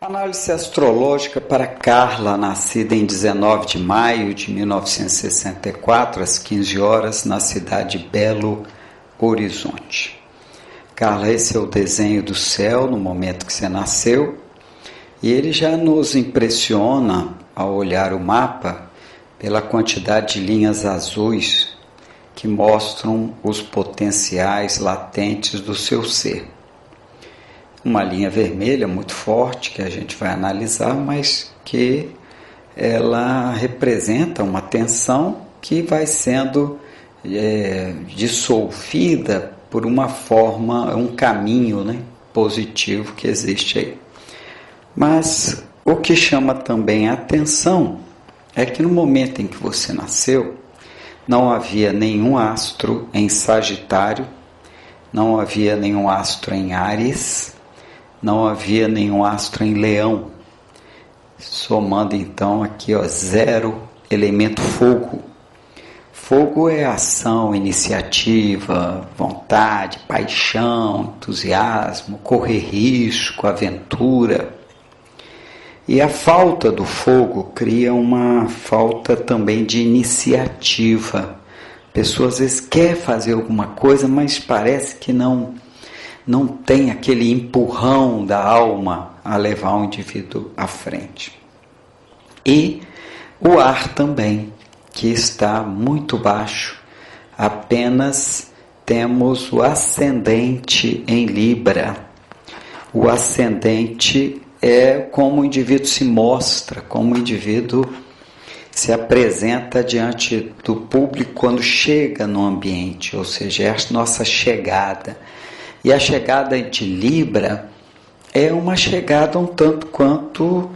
Análise astrológica para Carla, nascida em 19 de maio de 1964, às 15 horas, na cidade de Belo Horizonte. Carla, esse é o desenho do céu no momento que você nasceu, e ele já nos impressiona, ao olhar o mapa, pela quantidade de linhas azuis que mostram os potenciais latentes do seu ser. Uma linha vermelha muito forte que a gente vai analisar, mas que ela representa uma tensão que vai sendo dissolvida por uma forma, um caminho, positivo que existe aí. Mas o que chama também a atenção é que no momento em que você nasceu, não havia nenhum astro em Sagitário, não havia nenhum astro em Áries, não havia nenhum astro em Leão, somando então aqui 0 elemento fogo. Fogo é ação, iniciativa, vontade, paixão, entusiasmo, correr risco, aventura. E a falta do fogo cria uma falta também de iniciativa. A pessoa às vezes quer fazer alguma coisa, mas parece que não tem aquele empurrão da alma a levar o indivíduo à frente. E o ar também, que está muito baixo, apenas temos o ascendente em Libra. O ascendente é como o indivíduo se mostra, como o indivíduo se apresenta diante do público quando chega no ambiente, ou seja, é a nossa chegada. E a chegada de Libra é uma chegada um tanto quanto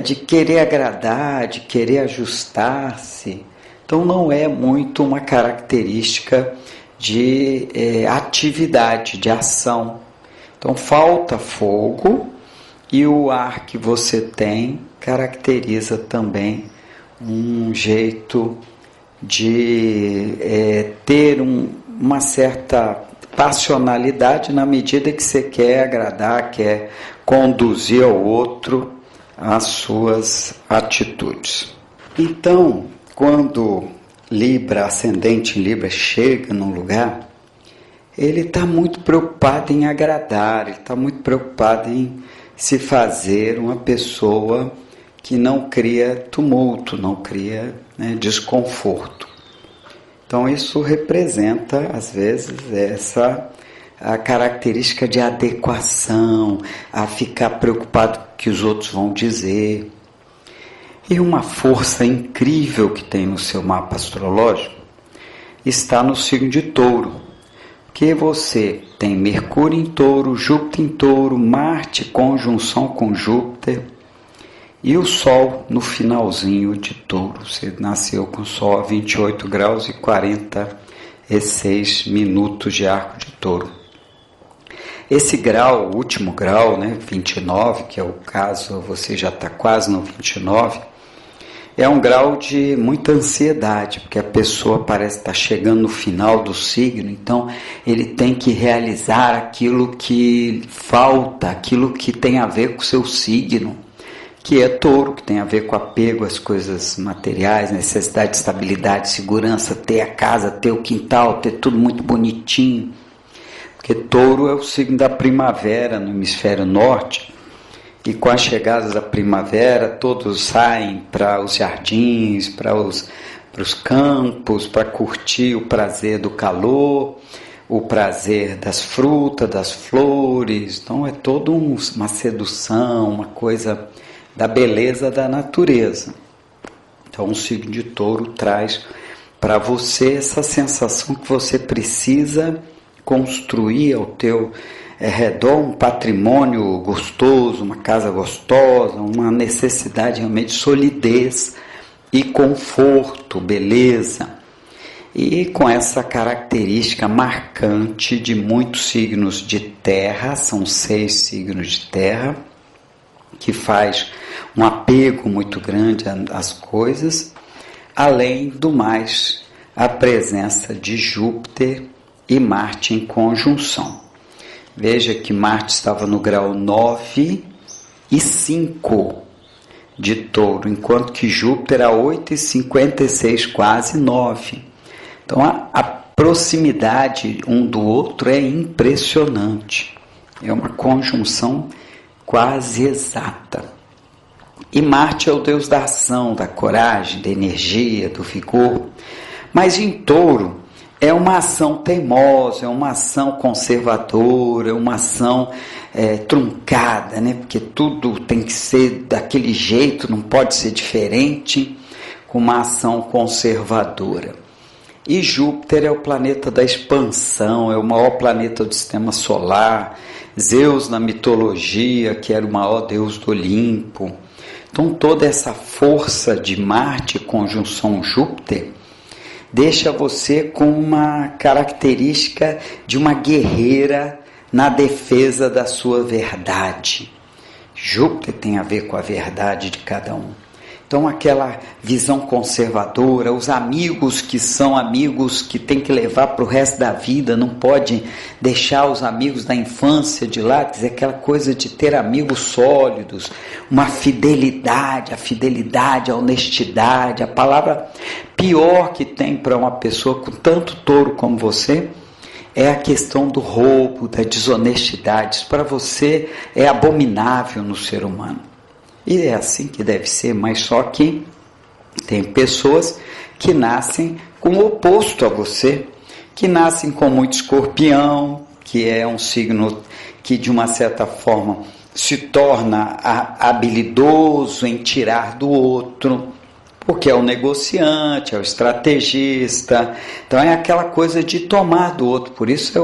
de querer agradar, de querer ajustar-se. Então não é muito uma característica de atividade, de ação. Então falta fogo e o ar que você tem caracteriza também um jeito de ter uma certa passionalidade na medida que você quer agradar, quer conduzir ao outro as suas atitudes. Então, quando Libra, ascendente em Libra, chega num lugar, ele está muito preocupado em agradar, ele está muito preocupado em se fazer uma pessoa que não cria tumulto, não cria desconforto. Então isso representa, às vezes, a característica de adequação, a ficar preocupado com o que os outros vão dizer. E uma força incrível que tem no seu mapa astrológico está no signo de Touro, porque você tem Mercúrio em Touro, Júpiter em Touro, Marte conjunção com Júpiter, e o Sol no finalzinho de Touro. Você nasceu com o Sol a 28 graus e 46 minutos de arco de Touro. Esse grau, o último grau, 29, que é o caso, você já está quase no 29, é um grau de muita ansiedade, porque a pessoa parece estar chegando no final do signo, então ele tem que realizar aquilo que falta, aquilo que tem a ver com o seu signo, que é Touro, que tem a ver com apego às coisas materiais, necessidade de estabilidade, segurança, ter a casa, ter o quintal, ter tudo muito bonitinho. Porque Touro é o signo da primavera no hemisfério norte, e com as chegadas da primavera, todos saem para os jardins, para os campos, para curtir o prazer do calor, o prazer das frutas, das flores. Então é toda uma sedução, uma coisa da beleza da natureza. Então o signo de Touro traz para você essa sensação que você precisa construir ao teu redor um patrimônio gostoso, uma casa gostosa, uma necessidade realmente de solidez e conforto, beleza. E com essa característica marcante de muitos signos de terra, são 6 signos de terra, que faz um apego muito grande às coisas, além do mais, a presença de Júpiter e Marte em conjunção. Veja que Marte estava no grau 9 8,5 de Touro, enquanto que Júpiter a 8,56, quase 9. Então a proximidade um do outro é impressionante. É uma conjunção quase exata. E Marte é o deus da ação, da coragem, da energia, do vigor. Mas em Touro é uma ação teimosa, é uma ação conservadora, é uma ação truncada, né? Porque tudo tem que ser daquele jeito, não pode ser diferente, com uma ação conservadora. E Júpiter é o planeta da expansão, é o maior planeta do sistema solar. Zeus na mitologia, que era o maior deus do Olimpo. Então toda essa força de Marte conjunção Júpiter deixa você com uma característica de uma guerreira na defesa da sua verdade. Júpiter tem a ver com a verdade de cada um. Então aquela visão conservadora, os amigos que são amigos que tem que levar para o resto da vida, não pode deixar os amigos da infância de lado, quer dizer, aquela coisa de ter amigos sólidos, uma fidelidade, a honestidade, a palavra pior que tem para uma pessoa com tanto touro como você, é a questão do roubo, da desonestidade. Isso para você é abominável no ser humano. E é assim que deve ser, mas só que tem pessoas que nascem com o oposto a você, que nascem com muito escorpião, que é um signo que de uma certa forma se torna habilidoso em tirar do outro, porque é o negociante, é o estrategista, então é aquela coisa de tomar do outro, por isso é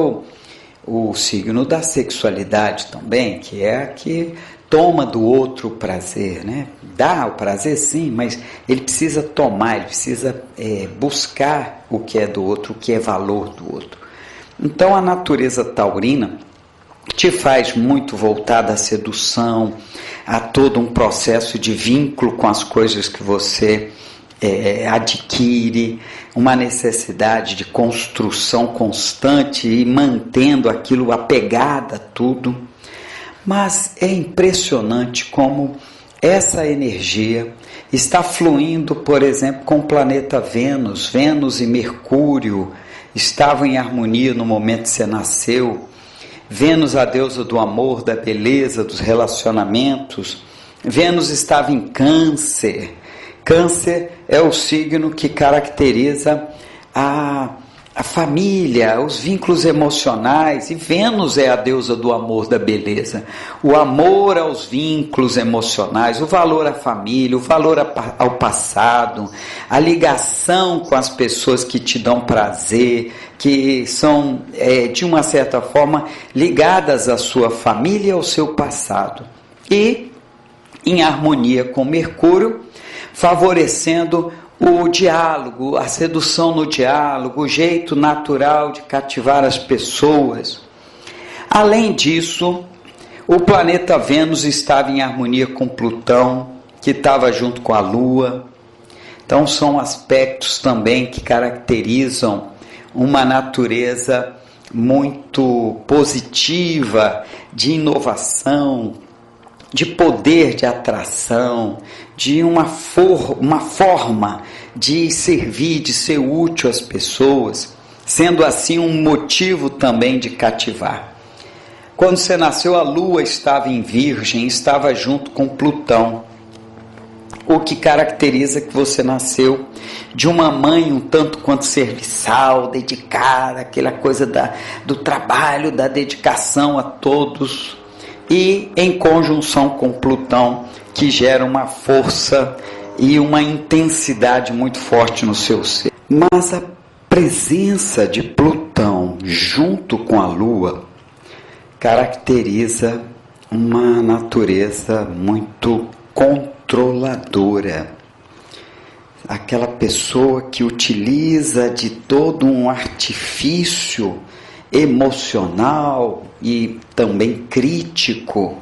o signo da sexualidade também, que é a que toma do outro o prazer, né? Dá o prazer sim, mas ele precisa tomar, ele precisa buscar o que é do outro, o que é valor do outro. Então a natureza taurina te faz muito voltada à sedução, a todo um processo de vínculo com as coisas que você adquire, uma necessidade de construção constante e mantendo aquilo apegado a tudo. Mas é impressionante como essa energia está fluindo, por exemplo, com o planeta Vênus. Vênus e Mercúrio estavam em harmonia no momento que você nasceu. Vênus, a deusa do amor, da beleza, dos relacionamentos. Vênus estava em Câncer. Câncer é o signo que caracteriza a família, os vínculos emocionais, e Vênus é a deusa do amor, da beleza. O amor aos vínculos emocionais, o valor à família, o valor ao passado, a ligação com as pessoas que te dão prazer, que são, de uma certa forma, ligadas à sua família e ao seu passado. E, em harmonia com Mercúrio, favorecendo o diálogo, a sedução no diálogo, o jeito natural de cativar as pessoas. Além disso, o planeta Vênus estava em harmonia com Plutão, que estava junto com a Lua. Então são aspectos também que caracterizam uma natureza muito positiva, de inovação, de poder de atração, de uma forma de servir, de ser útil às pessoas, sendo assim um motivo também de cativar. Quando você nasceu, a Lua estava em Virgem, estava junto com Plutão, o que caracteriza que você nasceu de uma mãe um tanto quanto serviçal, dedicada, aquela coisa do trabalho, da dedicação a todos, e em conjunção com Plutão, que gera uma força e uma intensidade muito forte no seu ser. Mas a presença de Plutão junto com a Lua caracteriza uma natureza muito controladora. Aquela pessoa que utiliza de todo um artifício emocional e também crítico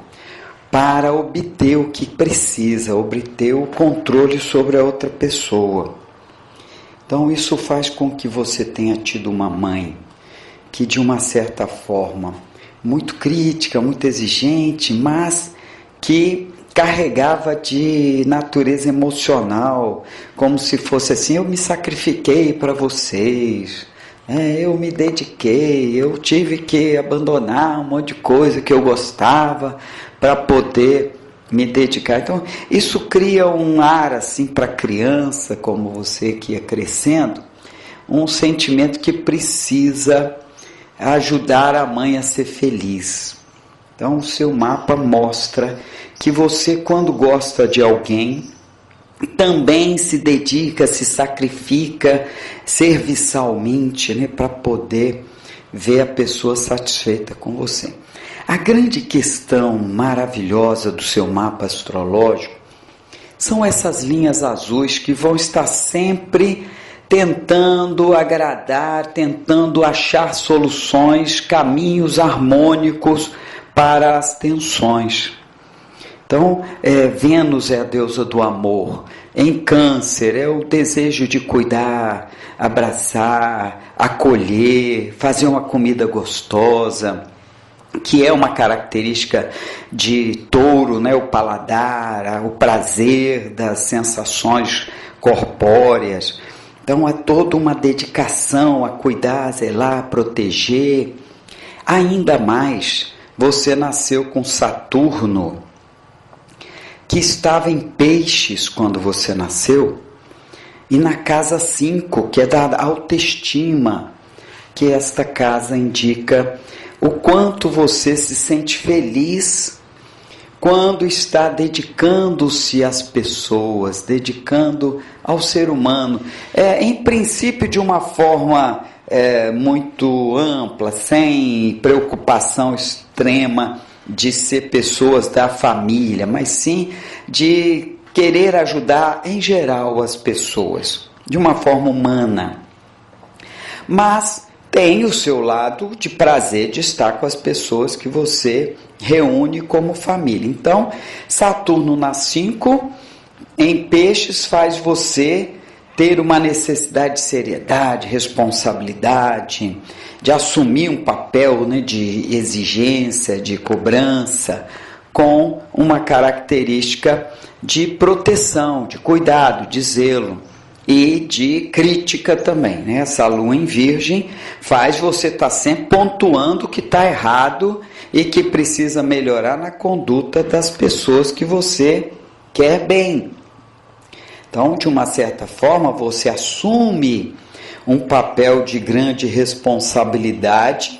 para obter o que precisa, obter o controle sobre a outra pessoa. Então isso faz com que você tenha tido uma mãe que, de uma certa forma, muito crítica, muito exigente, mas que carregava de natureza emocional, como se fosse assim: eu me sacrifiquei para vocês, eu me dediquei, eu tive que abandonar um monte de coisa que eu gostava para poder me dedicar. Então, isso cria um ar assim para a criança, como você que ia crescendo, um sentimento que precisa ajudar a mãe a ser feliz. Então, o seu mapa mostra que você, quando gosta de alguém, também se dedica, se sacrifica serviçalmente, né, para poder ver a pessoa satisfeita com você. A grande questão maravilhosa do seu mapa astrológico são essas linhas azuis que vão estar sempre tentando agradar, tentando achar soluções, caminhos harmônicos para as tensões. Então, Vênus é a deusa do amor. Em Câncer é o desejo de cuidar, abraçar, acolher, fazer uma comida gostosa, que é uma característica de Touro, né? O paladar, o prazer das sensações corpóreas. Então é toda uma dedicação a cuidar, zelar, proteger. Ainda mais, você nasceu com Saturno, que estava em Peixes quando você nasceu, e na casa 5, que é da autoestima, que esta casa indica o quanto você se sente feliz quando está dedicando-se às pessoas, dedicando ao ser humano, em princípio de uma forma muito ampla, sem preocupação extrema de ser pessoas da família, mas sim de querer ajudar em geral as pessoas, de uma forma humana. Mas tem o seu lado de prazer de estar com as pessoas que você reúne como família. Então, Saturno na 5, em Peixes, faz você ter uma necessidade de seriedade, responsabilidade, de assumir um papel, né, de exigência, de cobrança, com uma característica de proteção, de cuidado, de zelo e de crítica também, né? Essa lua em Virgem faz você estar sempre pontuando o que está errado e que precisa melhorar na conduta das pessoas que você quer bem. Então, de uma certa forma, você assume um papel de grande responsabilidade,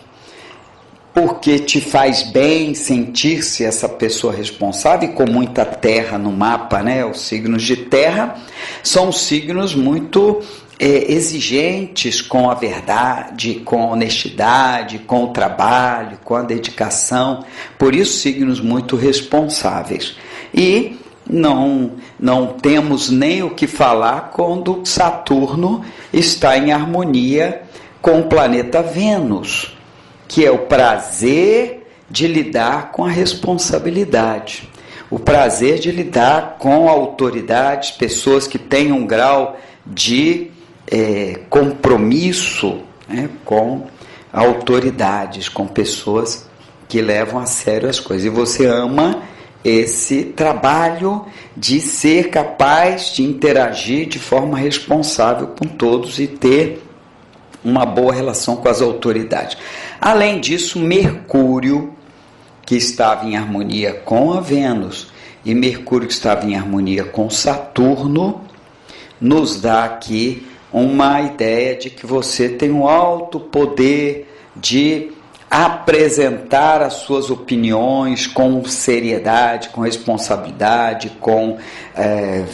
porque te faz bem sentir-se essa pessoa responsável, e com muita terra no mapa, né? Os signos de terra são signos muito exigentes com a verdade, com a honestidade, com o trabalho, com a dedicação, por isso signos muito responsáveis. E não temos nem o que falar quando Saturno está em harmonia com o planeta Vênus, que é o prazer de lidar com a responsabilidade, o prazer de lidar com autoridades, pessoas que têm um grau de compromisso, né, com autoridades, com pessoas que levam a sério as coisas. E você ama esse trabalho de ser capaz de interagir de forma responsável com todos e ter uma boa relação com as autoridades. Além disso, Mercúrio, que estava em harmonia com a Vênus, e Mercúrio que estava em harmonia com Saturno, nos dá aqui uma ideia de que você tem um alto poder de apresentar as suas opiniões com seriedade, com responsabilidade, com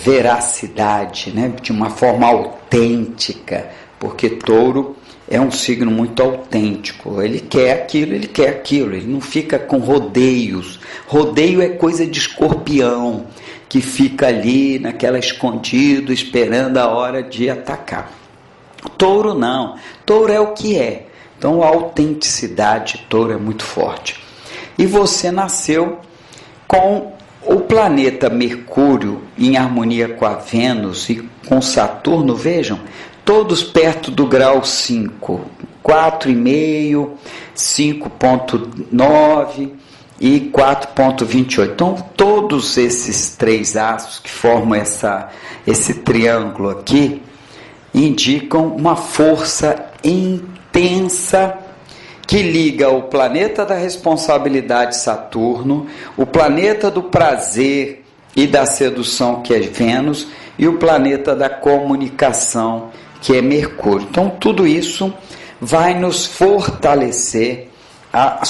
veracidade, né? De uma forma autêntica, porque Touro é um signo muito autêntico, ele quer aquilo, ele não fica com rodeios. Rodeio é coisa de Escorpião, que fica ali naquela escondido, esperando a hora de atacar. Touro não, Touro é o que é. Então a autenticidade de Touro é muito forte. E você nasceu com o planeta Mercúrio em harmonia com a Vênus e com Saturno, vejam, todos perto do grau 5, 4,5, 5,9, e 4,28. Então, todos esses três astros que formam esse triângulo aqui indicam uma força intensa que liga o planeta da responsabilidade, Saturno, o planeta do prazer e da sedução, que é Vênus, e o planeta da comunicação, que é Mercúrio. Então, tudo isso vai nos fortalecer a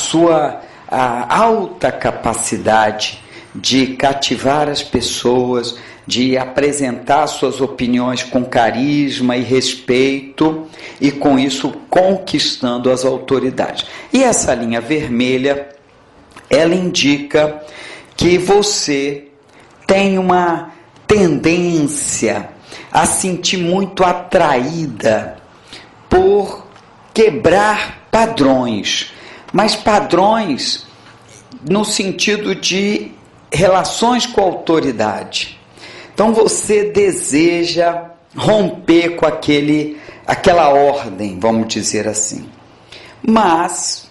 alta capacidade de cativar as pessoas, de apresentar suas opiniões com carisma e respeito, e com isso conquistando as autoridades. E essa linha vermelha, ela indica que você tem uma tendência a sentir muito atraída por quebrar padrões, mas padrões no sentido de relações com a autoridade. Então você deseja romper com aquela ordem, vamos dizer assim. Mas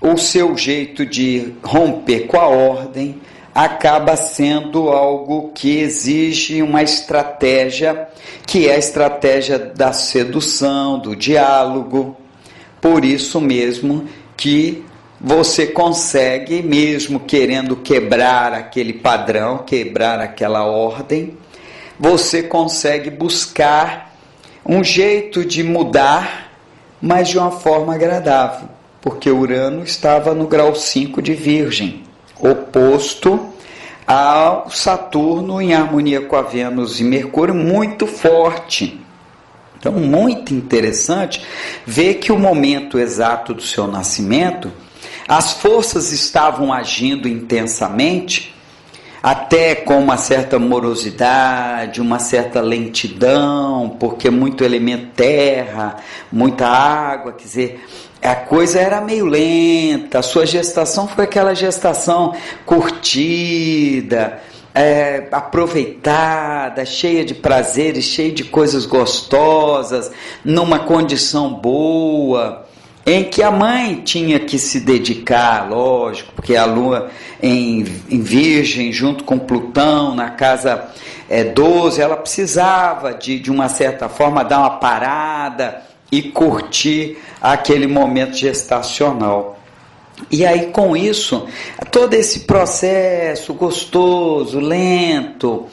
o seu jeito de romper com a ordem acaba sendo algo que exige uma estratégia, que é a estratégia da sedução, do diálogo. Por isso mesmo que você consegue, mesmo querendo quebrar aquele padrão, quebrar aquela ordem, você consegue buscar um jeito de mudar, mas de uma forma agradável, porque Urano estava no grau 5 de Virgem, oposto ao Saturno em harmonia com a Vênus e Mercúrio, muito forte. Então, muito interessante ver que o momento exato do seu nascimento, as forças estavam agindo intensamente, até com uma certa morosidade, uma certa lentidão, porque muito elemento terra, muita água, quer dizer, a coisa era meio lenta. A sua gestação foi aquela gestação curtida, aproveitada, cheia de prazeres, cheia de coisas gostosas, numa condição boa, em que a mãe tinha que se dedicar, lógico, porque a Lua em Virgem, junto com Plutão, na casa 12, ela precisava de uma certa forma dar uma parada e curtir aquele momento gestacional. E aí, com isso, todo esse processo gostoso, lento,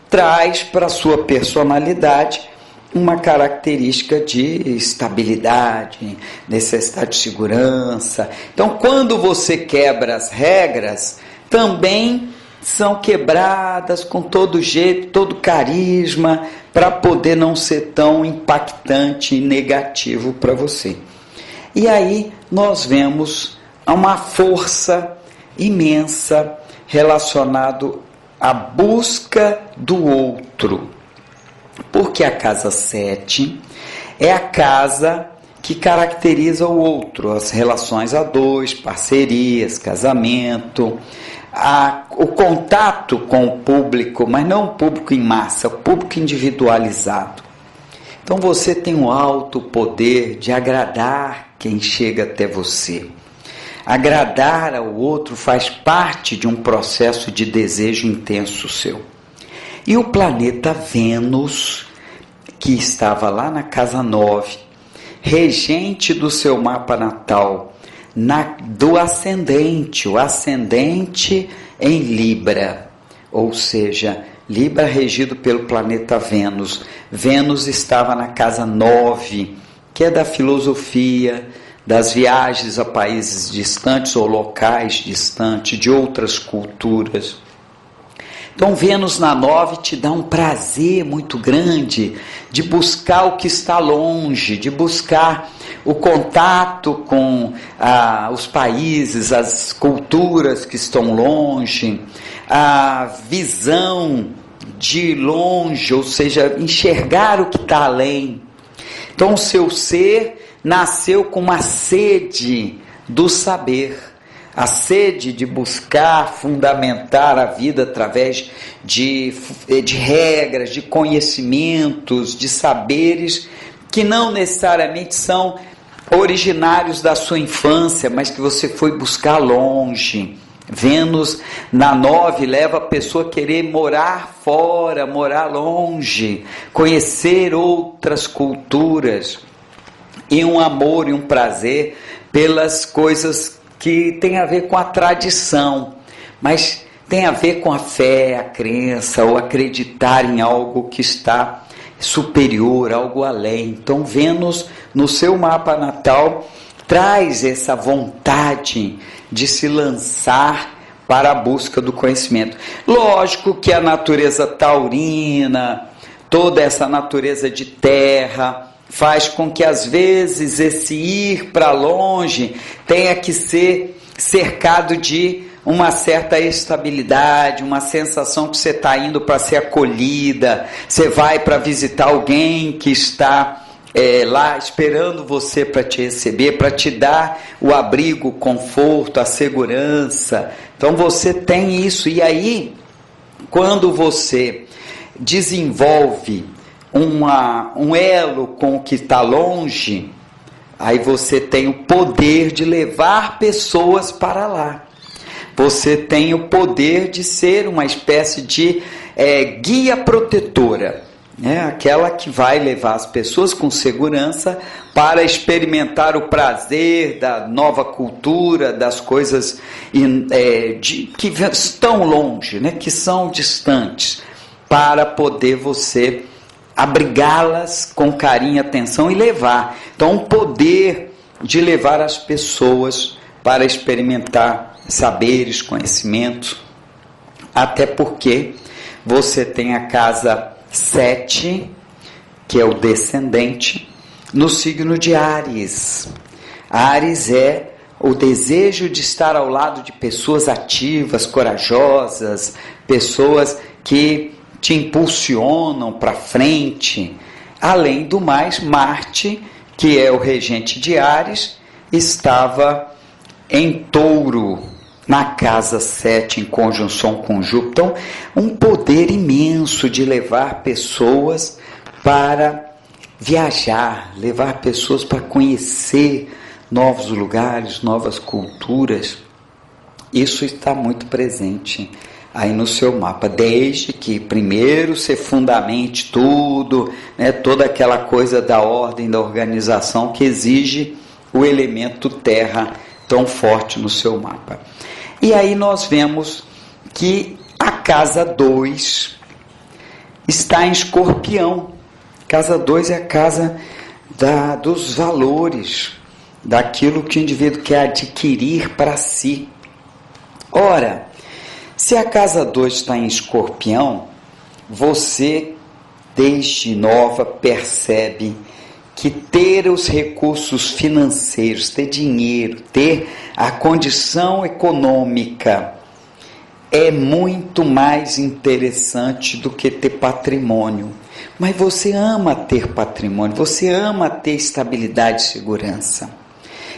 traz para a sua personalidade uma característica de estabilidade, necessidade de segurança. Então, quando você quebra as regras, também são quebradas com todo jeito, todo carisma, para poder não ser tão impactante e negativo para você. E aí nós vemos uma força imensa relacionado à busca do outro. Porque a casa 7 é a casa que caracteriza o outro, as relações a dois, parcerias, casamento, o contato com o público, mas não o público em massa, o público individualizado. Então você tem um alto poder de agradar quem chega até você. Agradar ao outro faz parte de um processo de desejo intenso seu. E o planeta Vênus, que estava lá na casa 9, regente do seu mapa natal, do ascendente, o ascendente em Libra, ou seja, Libra regido pelo planeta Vênus. Vênus estava na casa 9, que é da filosofia, das viagens a países distantes ou locais distantes, de outras culturas. Então, Vênus na 9 te dá um prazer muito grande de buscar o que está longe, de buscar o contato com os países, as culturas que estão longe, a visão de longe, ou seja, enxergar o que está além. Então, o seu ser nasceu com uma sede do saber, a sede de buscar fundamentar a vida através de regras, de conhecimentos, de saberes que não necessariamente são originários da sua infância, mas que você foi buscar longe. Vênus na 9 leva a pessoa a querer morar fora, morar longe, conhecer outras culturas, e um amor e um prazer pelas coisas que tem a ver com a tradição, mas tem a ver com a fé, a crença, ou acreditar em algo que está superior, algo além. Então Vênus no seu mapa natal traz essa vontade de se lançar para a busca do conhecimento. Lógico que a natureza taurina, toda essa natureza de terra, faz com que às vezes esse ir para longe tenha que ser cercado de uma certa estabilidade, uma sensação que você está indo para ser acolhida, você vai para visitar alguém que está lá esperando você para te receber, para te dar o abrigo, o conforto, a segurança. Então você tem isso, e aí quando você desenvolve um elo com o que está longe, aí você tem o poder de levar pessoas para lá. Você tem o poder de ser uma espécie de guia protetora, né? Aquela que vai levar as pessoas com segurança para experimentar o prazer da nova cultura, das coisas que estão longe, né? Que são distantes, para poder você abrigá-las com carinho e atenção e levar. Então, o poder de levar as pessoas para experimentar saberes, conhecimentos, até porque você tem a casa 7, que é o descendente, no signo de Áries. Áries é o desejo de estar ao lado de pessoas ativas, corajosas, pessoas que te impulsionam para frente. Além do mais, Marte, que é o regente de Áries, estava em Touro, na casa 7, em conjunção com Júpiter. Então, um poder imenso de levar pessoas para viajar, levar pessoas para conhecer novos lugares, novas culturas. Isso está muito presente aí no seu mapa, desde que primeiro você fundamente tudo, né, toda aquela coisa da ordem, da organização que exige o elemento terra tão forte no seu mapa. E aí nós vemos que a casa 2 está em Escorpião. Casa 2 é a casa dos valores, daquilo que o indivíduo quer adquirir para si. Ora, se a casa 2 está em Escorpião, você, desde nova, percebe que ter os recursos financeiros, ter dinheiro, ter a condição econômica é muito mais interessante do que ter patrimônio. Mas você ama ter patrimônio, você ama ter estabilidade e segurança.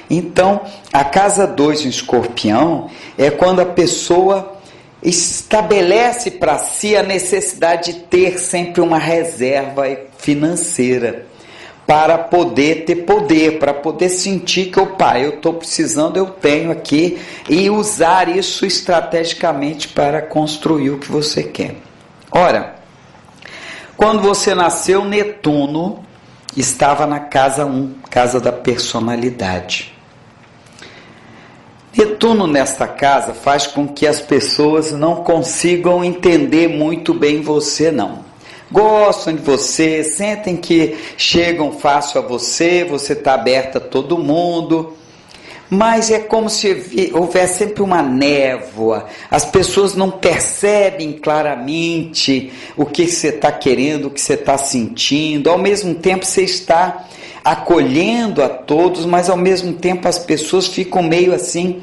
Então, a casa 2 em Escorpião é quando a pessoa estabelece para si a necessidade de ter sempre uma reserva financeira, para poder ter poder, para poder sentir que, opa, eu estou precisando, eu tenho aqui, e usar isso estrategicamente para construir o que você quer. Ora, quando você nasceu, Netuno estava na casa 1, casa da personalidade. Netuno nesta casa faz com que as pessoas não consigam entender muito bem você, não. Gostam de você, sentem que chegam fácil a você, você está aberta a todo mundo, mas é como se houvesse sempre uma névoa, as pessoas não percebem claramente o que você está querendo, o que você está sentindo, ao mesmo tempo você está acolhendo a todos, mas ao mesmo tempo as pessoas ficam meio assim,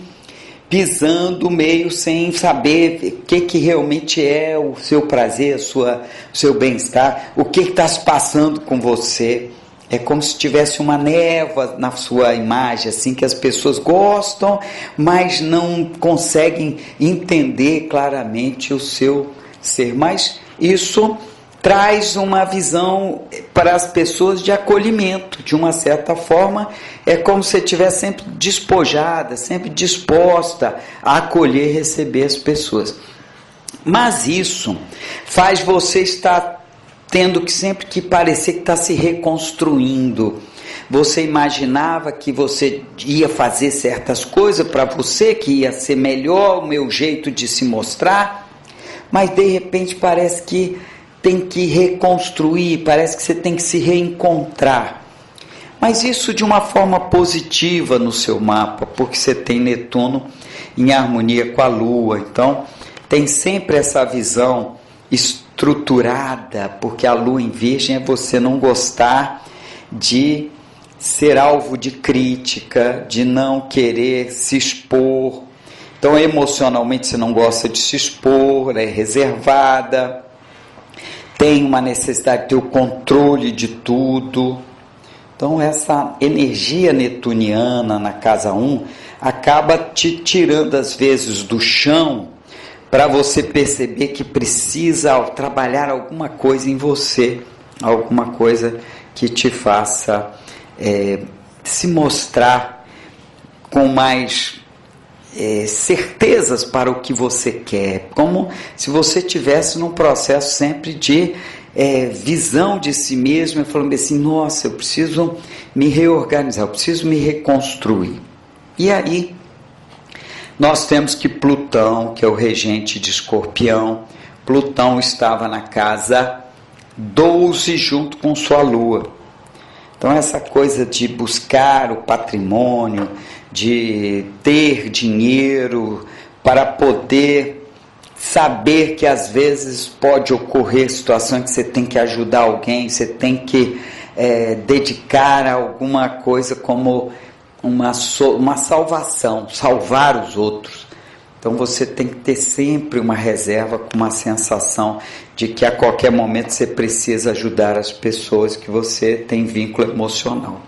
pisando meio sem saber o que realmente é o seu prazer, o seu bem-estar, o que está se passando com você. É como se tivesse uma névoa na sua imagem, assim, que as pessoas gostam, mas não conseguem entender claramente o seu ser. Mas isso traz uma visão para as pessoas de acolhimento. De uma certa forma, é como se você estivesse sempre despojada, sempre disposta a acolher e receber as pessoas. Mas isso faz você estar tendo que sempre que parecer que está se reconstruindo. Você imaginava que você ia fazer certas coisas para você, que ia ser melhor o meu jeito de se mostrar, mas de repente parece que tem que reconstruir, parece que você tem que se reencontrar. Mas isso de uma forma positiva no seu mapa, porque você tem Netuno em harmonia com a Lua. Então, tem sempre essa visão estruturada, porque a Lua em Virgem é você não gostar de ser alvo de crítica, de não querer se expor. Então, emocionalmente, você não gosta de se expor, é reservada, tem uma necessidade de ter o controle de tudo. Então, essa energia netuniana na casa 1 acaba te tirando, às vezes, do chão para você perceber que precisa trabalhar alguma coisa em você, alguma coisa que te faça se mostrar com mais certezas para o que você quer, como se você estivesse num processo sempre de visão de si mesmo, e falando assim, nossa, eu preciso me reorganizar, eu preciso me reconstruir. E aí nós temos que Plutão, que é o regente de Escorpião, Plutão estava na casa 12 junto com sua Lua. Então essa coisa de buscar o patrimônio, de ter dinheiro para poder saber que às vezes pode ocorrer situação que você tem que ajudar alguém, você tem que dedicar a alguma coisa como uma salvação, salvar os outros. Então você tem que ter sempre uma reserva com uma sensação de que a qualquer momento você precisa ajudar as pessoas que você tem vínculo emocional.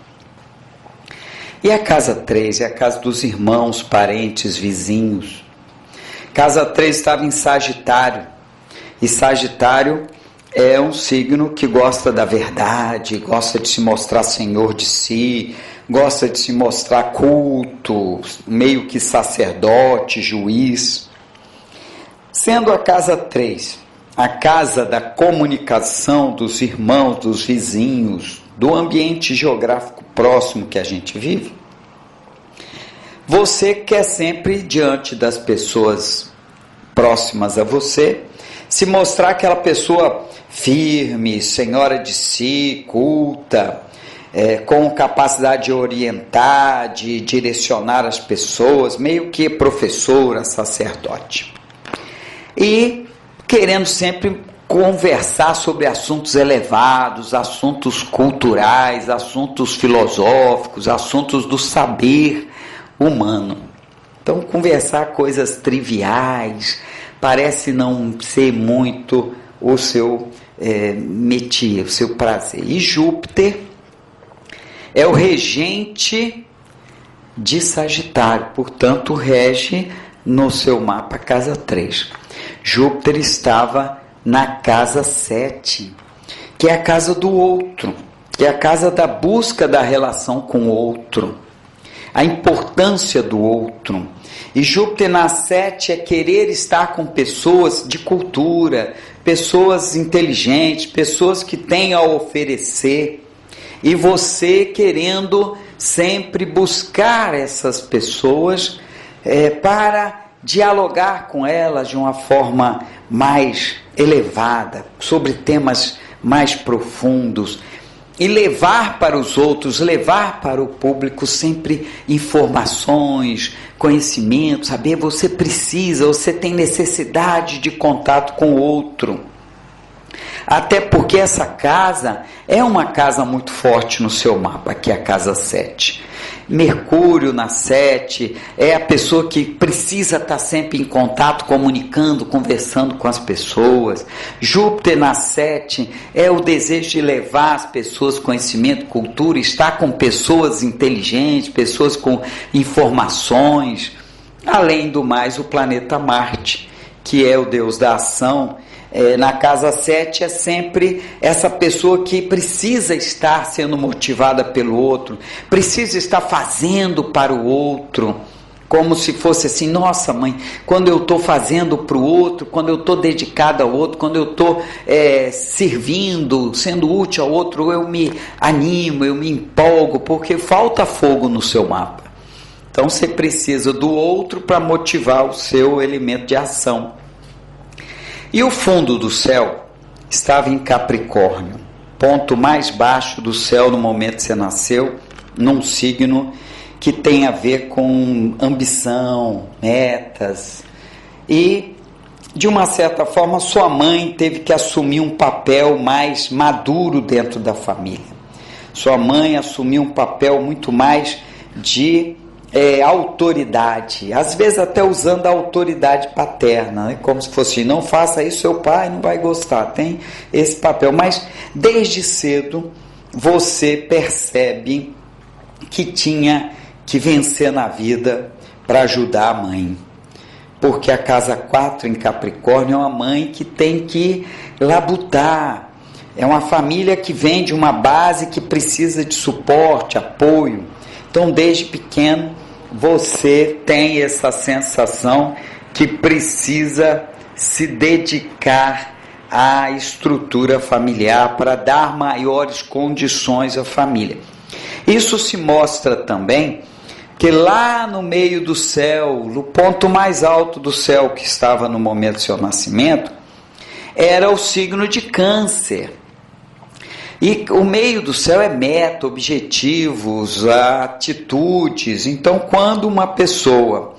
E a casa 3 é a casa dos irmãos, parentes, vizinhos. Casa 3 estava em Sagitário, e Sagitário é um signo que gosta da verdade, gosta de se mostrar senhor de si, gosta de se mostrar culto, meio que sacerdote, juiz. Sendo a casa 3 a casa da comunicação dos irmãos, dos vizinhos, do ambiente geográfico próximo que a gente vive, você quer sempre, diante das pessoas próximas a você, se mostrar aquela pessoa firme, senhora de si, culta, com capacidade de orientar, de direcionar as pessoas, meio que professora, sacerdote. E querendo sempre conversar sobre assuntos elevados, assuntos culturais, assuntos filosóficos, assuntos do saber humano. Então, conversar coisas triviais parece não ser muito o seu métier, o seu prazer. E Júpiter é o regente de Sagitário, portanto, rege no seu mapa a casa 3. Júpiter estava na casa 7, que é a casa do outro, que é a casa da busca da relação com o outro, a importância do outro. E Júpiter na 7 é querer estar com pessoas de cultura, pessoas inteligentes, pessoas que têm a oferecer, e você querendo sempre buscar essas pessoas para dialogar com elas de uma forma mais elevada, sobre temas mais profundos, e levar para os outros, levar para o público sempre informações, conhecimento, saber, você tem necessidade de contato com o outro. Até porque essa casa é uma casa muito forte no seu mapa, que é a casa 7. Mercúrio na 7 é a pessoa que precisa estar sempre em contato, comunicando, conversando com as pessoas. Júpiter na 7 é o desejo de levar as pessoas conhecimento, cultura, estar com pessoas inteligentes, pessoas com informações. Além do mais, o planeta Marte, que é o deus da ação, Na casa 7 é sempre essa pessoa que precisa estar sendo motivada pelo outro, precisa estar fazendo para o outro, como se fosse assim, nossa mãe, quando eu estou fazendo para o outro, quando eu estou dedicada ao outro, quando eu estou servindo, sendo útil ao outro, eu me animo, eu me empolgo, porque falta fogo no seu mapa. Então você precisa do outro para motivar o seu elemento de ação. E o fundo do céu estava em Capricórnio, ponto mais baixo do céu no momento que você nasceu, num signo que tem a ver com ambição, metas. E, de uma certa forma, sua mãe teve que assumir um papel mais maduro dentro da família. Sua mãe assumiu um papel muito mais de autoridade, às vezes até usando a autoridade paterna, né? Como se fosse, não faça isso, seu pai não vai gostar, tem esse papel. Mas desde cedo você percebe que tinha que vencer na vida para ajudar a mãe, porque a casa 4 em Capricórnio é uma mãe que tem que labutar, é uma família que vem de uma base que precisa de suporte, apoio. Então desde pequeno você tem essa sensação que precisa se dedicar à estrutura familiar para dar maiores condições à família. Isso se mostra também que lá no meio do céu, no ponto mais alto do céu que estava no momento do seu nascimento, era o signo de Câncer. E o meio do céu é meta, objetivos, atitudes. Então, quando uma pessoa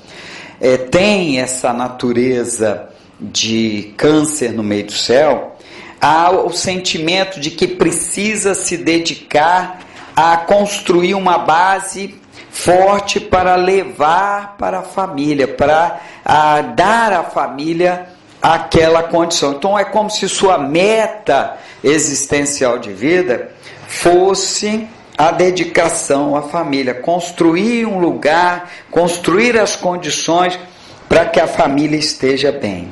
tem essa natureza de Câncer no meio do céu, há o sentimento de que precisa se dedicar a construir uma base forte para levar para a família, para dar à família aquela condição. Então é como se sua meta existencial de vida fosse a dedicação à família, construir um lugar, construir as condições para que a família esteja bem.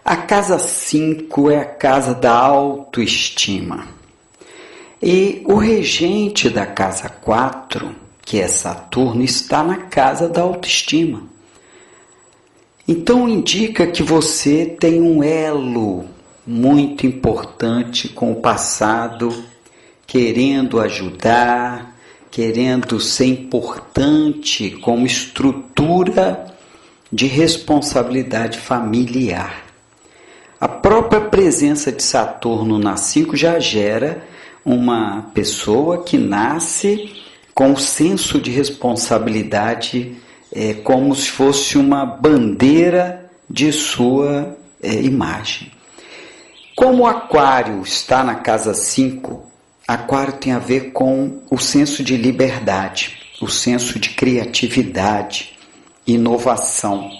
A casa 5 é a casa da autoestima. E o regente da casa 4, que é Saturno, está na casa da autoestima. Então indica que você tem um elo muito importante com o passado, querendo ajudar, querendo ser importante como estrutura de responsabilidade familiar. A própria presença de Saturno na 5 já gera uma pessoa que nasce com um senso de responsabilidade, como se fosse uma bandeira de sua imagem. Como o Aquário está na casa 5, Aquário tem a ver com o senso de liberdade, o senso de criatividade, inovação.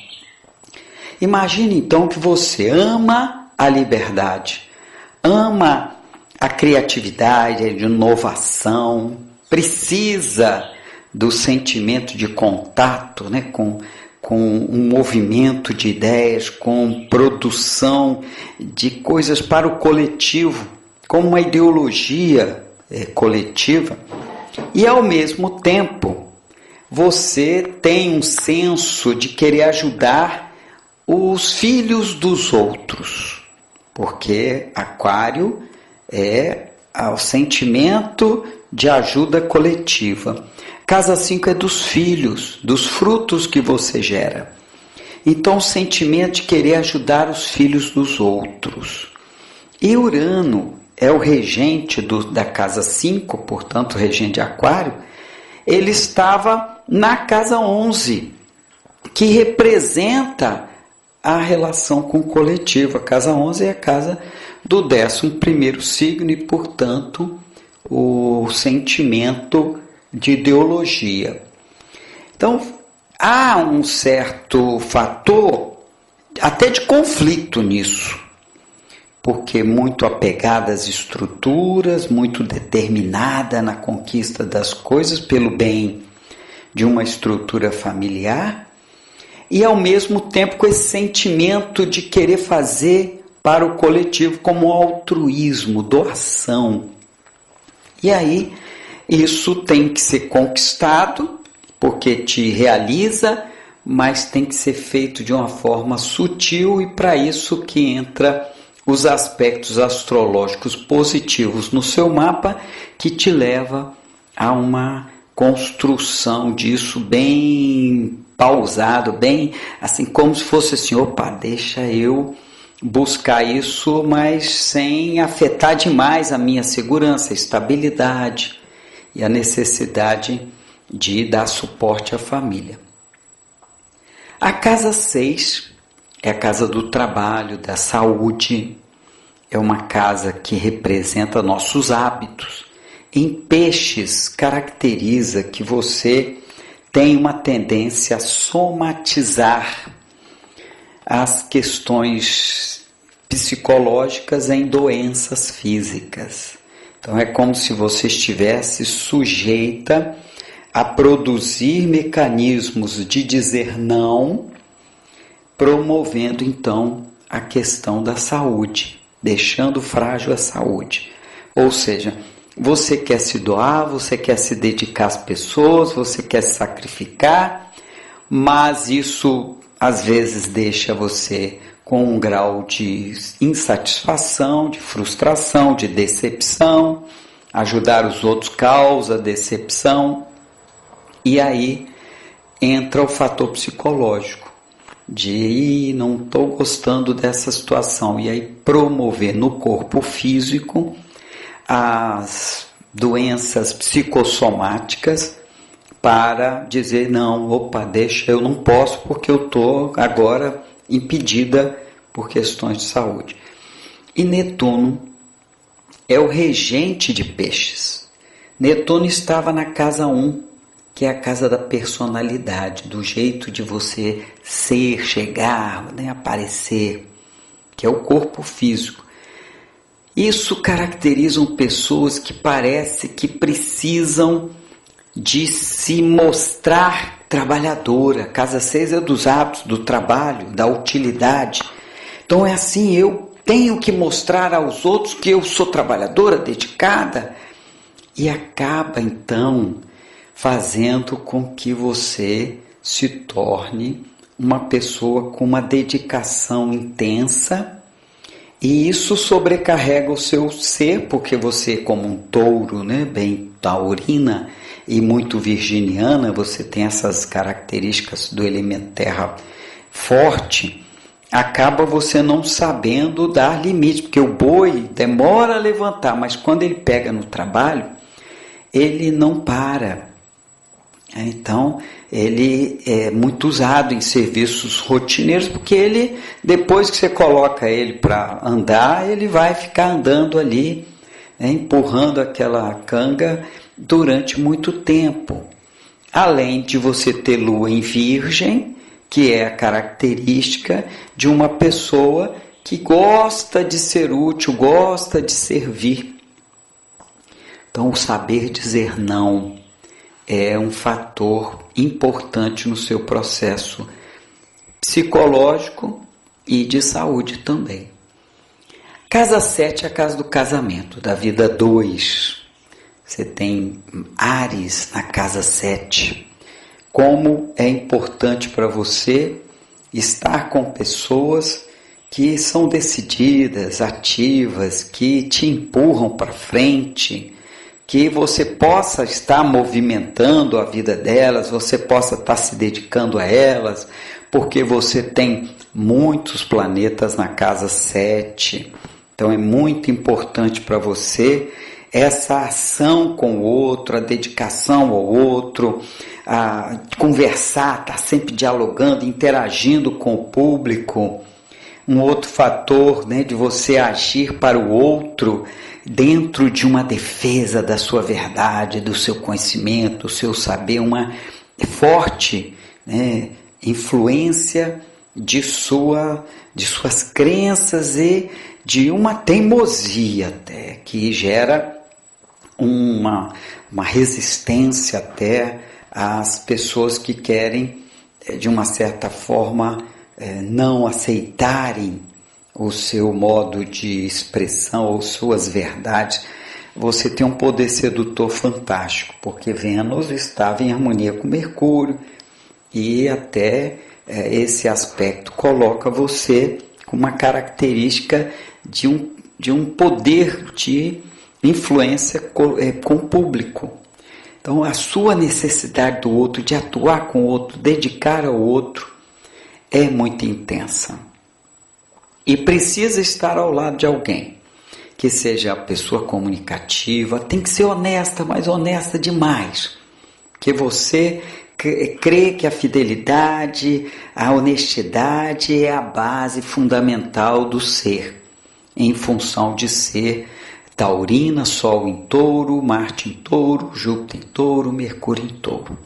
Imagine então que você ama a liberdade, ama a criatividade, a inovação, precisa do sentimento de contato, né, com um movimento de ideias, com produção de coisas para o coletivo, com uma ideologia coletiva, e ao mesmo tempo você tem um senso de querer ajudar os filhos dos outros, porque Aquário é o sentimento de ajuda coletiva. Casa 5 é dos filhos, dos frutos que você gera. Então o sentimento de querer ajudar os filhos dos outros. E Urano é o regente da casa 5, portanto regente de Aquário, ele estava na casa 11, que representa a relação com o coletivo. A casa 11 é a casa do 11º signo e, portanto, o sentimento de ideologia. Então, há um certo fator até de conflito nisso, porque muito apegada às estruturas, muito determinada na conquista das coisas pelo bem de uma estrutura familiar, e ao mesmo tempo com esse sentimento de querer fazer para o coletivo como altruísmo, doação. E aí, isso tem que ser conquistado, porque te realiza, mas tem que ser feito de uma forma sutil, e para isso que entra os aspectos astrológicos positivos no seu mapa, que te leva a uma construção disso bem pausado, bem assim, como se fosse assim, opa, deixa eu buscar isso, mas sem afetar demais a minha segurança, a estabilidade e a necessidade de dar suporte à família. A casa 6 é a casa do trabalho, da saúde, é uma casa que representa nossos hábitos. Em Peixes, caracteriza que você tem uma tendência a somatizar as questões psicológicas em doenças físicas. Então é como se você estivesse sujeita a produzir mecanismos de dizer não, promovendo então a questão da saúde, deixando frágil a saúde. Ou seja, você quer se doar, você quer se dedicar às pessoas, você quer se sacrificar, mas isso às vezes deixa você com um grau de insatisfação, de frustração, de decepção. Ajudar os outros causa decepção. E aí entra o fator psicológico de não estou gostando dessa situação. E aí promover no corpo físico as doenças psicossomáticas para dizer, não, opa, deixa, eu não posso porque eu estou agora impedida por questões de saúde. E Netuno é o regente de Peixes. Netuno estava na casa 1, que é a casa da personalidade, do jeito de você ser, chegar, né, aparecer, que é o corpo físico. Isso caracterizam pessoas que parece que precisam de se mostrar trabalhadora. Casa 6 é dos hábitos, do trabalho, da utilidade. Então é assim, eu tenho que mostrar aos outros que eu sou trabalhadora, dedicada, e acaba então fazendo com que você se torne uma pessoa com uma dedicação intensa, e isso sobrecarrega o seu ser, porque você, como um touro, né, bem taurina e muito virginiana, você tem essas características do elemento terra forte, acaba você não sabendo dar limite, porque o boi demora a levantar, mas quando ele pega no trabalho, ele não para. Então, ele é muito usado em serviços rotineiros, porque ele, depois que você coloca ele para andar, ele vai ficar andando ali, né, empurrando aquela canga durante muito tempo. Além de você ter lua em virgem, que é a característica de uma pessoa que gosta de ser útil, gosta de servir. Então, o saber dizer não é um fator importante no seu processo psicológico e de saúde também. Casa 7 é a casa do casamento, da vida 2. Você tem Áries na casa 7. Como é importante para você estar com pessoas que são decididas, ativas, que te empurram para frente, que você possa estar movimentando a vida delas, você possa estar se dedicando a elas, porque você tem muitos planetas na casa 7. Então é muito importante para você essa ação com o outro, a dedicação ao outro, a conversar, estar sempre dialogando, interagindo com o público. Um outro fator, né, de você agir para o outro dentro de uma defesa da sua verdade, do seu conhecimento, do seu saber, uma forte, né, influência de suas crenças e de uma teimosia até, que gera uma resistência até às pessoas que querem, de uma certa forma, não aceitarem o seu modo de expressão ou suas verdades, você tem um poder sedutor fantástico, porque Vênus estava em harmonia com Mercúrio e até esse aspecto coloca você com uma característica de um poder de influência com o público. Então, a sua necessidade do outro, de atuar com o outro, dedicar ao outro, é muito intensa. E precisa estar ao lado de alguém que seja a pessoa comunicativa, tem que ser honesta, mas honesta demais. Porque você crê que a fidelidade, a honestidade é a base fundamental do ser, em função de ser taurina, Sol em touro, Marte em touro, Júpiter em touro, Mercúrio em touro.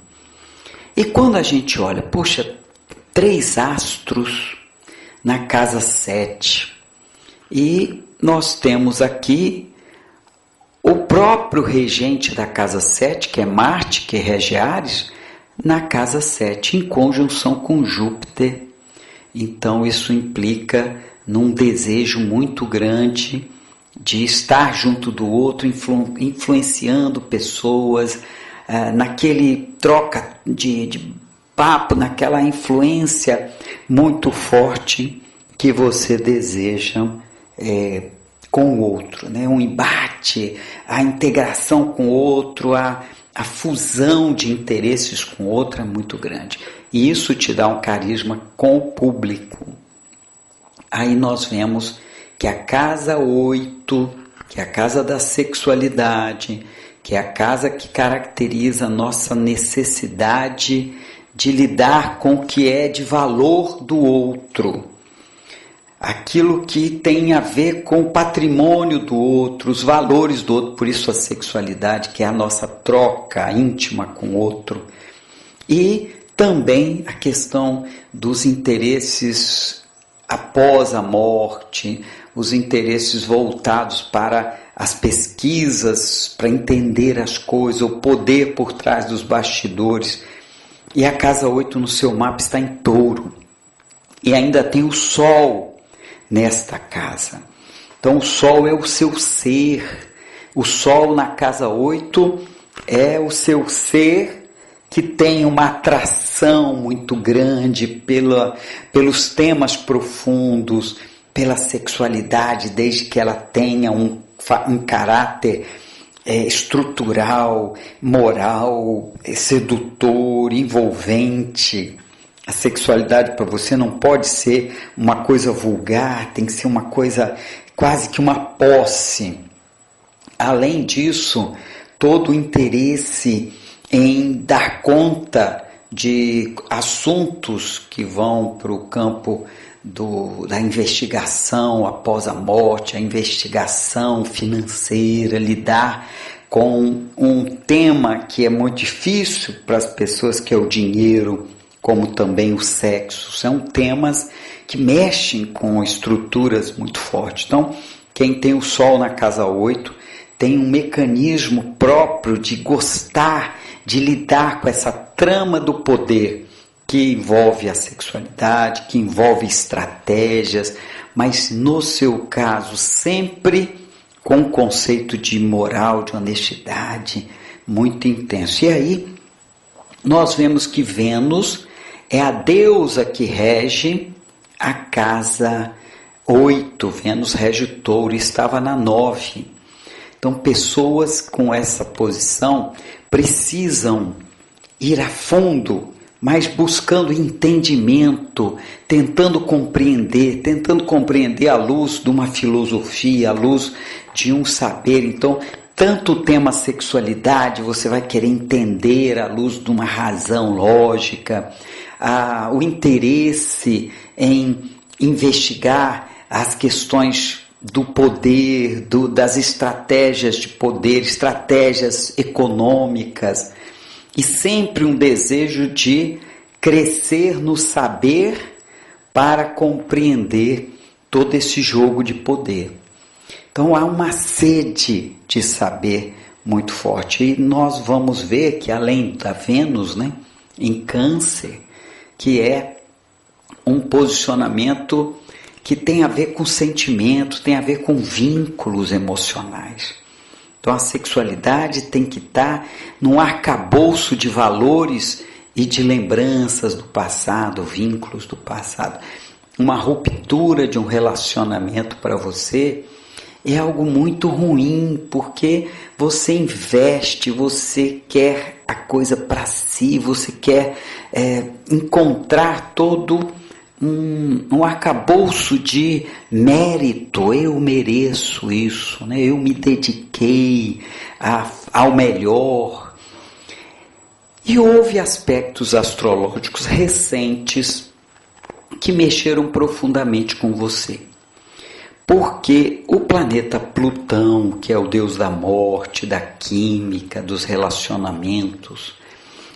E quando a gente olha, poxa, 3 astros na casa 7, e nós temos aqui o próprio regente da casa 7, que é Marte, que rege Áries, na casa 7, em conjunção com Júpiter. Então isso implica num desejo muito grande de estar junto do outro, influenciando pessoas, naquele troca de papo, naquela influência muito forte que você deseja com o outro, né? Um embate, a integração com o outro, a fusão de interesses com o outro é muito grande. E isso te dá um carisma com o público. Aí nós vemos que a casa 8, que é a casa da sexualidade, que é a casa que caracteriza a nossa necessidade de lidar com o que é de valor do outro. Aquilo que tem a ver com o patrimônio do outro, os valores do outro, por isso a sexualidade, que é a nossa troca íntima com o outro. E também a questão dos interesses após a morte, os interesses voltados para as pesquisas, para entender as coisas, o poder por trás dos bastidores. E a casa 8 no seu mapa está em touro. E ainda tem o Sol nesta casa. Então o Sol é o seu ser. O Sol na casa 8 é o seu ser que tem uma atração muito grande pelos temas profundos, pela sexualidade, desde que ela tenha um caráter estrutural, moral, sedutor, envolvente. A sexualidade para você não pode ser uma coisa vulgar, tem que ser uma coisa quase que uma posse. Além disso, todo o interesse em dar conta de assuntos que vão para o campo da investigação após a morte, a investigação financeira, lidar com um tema que é muito difícil para as pessoas, que é o dinheiro, como também o sexo. São temas que mexem com estruturas muito fortes. Então, quem tem o Sol na casa 8 tem um mecanismo próprio de gostar, de lidar com essa trama do poder, que envolve a sexualidade, que envolve estratégias, mas no seu caso sempre com um conceito de moral, de honestidade muito intenso. E aí nós vemos que Vênus é a deusa que rege a casa 8, Vênus rege o touro, estava na 9. Então pessoas com essa posição precisam ir a fundo, mas buscando entendimento, tentando compreender à luz de uma filosofia, à luz de um saber. Então, tanto o tema sexualidade, você vai querer entender à luz de uma razão lógica, o interesse em investigar as questões do poder, das estratégias de poder, estratégias econômicas, e sempre um desejo de crescer no saber para compreender todo esse jogo de poder. Então há uma sede de saber muito forte, e nós vamos ver que além da Vênus, né, em Câncer, que é um posicionamento que tem a ver com sentimentos, tem a ver com vínculos emocionais. Então a sexualidade tem que estar num arcabouço de valores e de lembranças do passado, vínculos do passado. Uma ruptura de um relacionamento para você é algo muito ruim, porque você investe, você quer a coisa para si, você quer encontrar todo um arcabouço de mérito. Eu mereço isso, né? Eu me dediquei ao melhor. E houve aspectos astrológicos recentes que mexeram profundamente com você. Porque o planeta Plutão, que é o deus da morte, da química, dos relacionamentos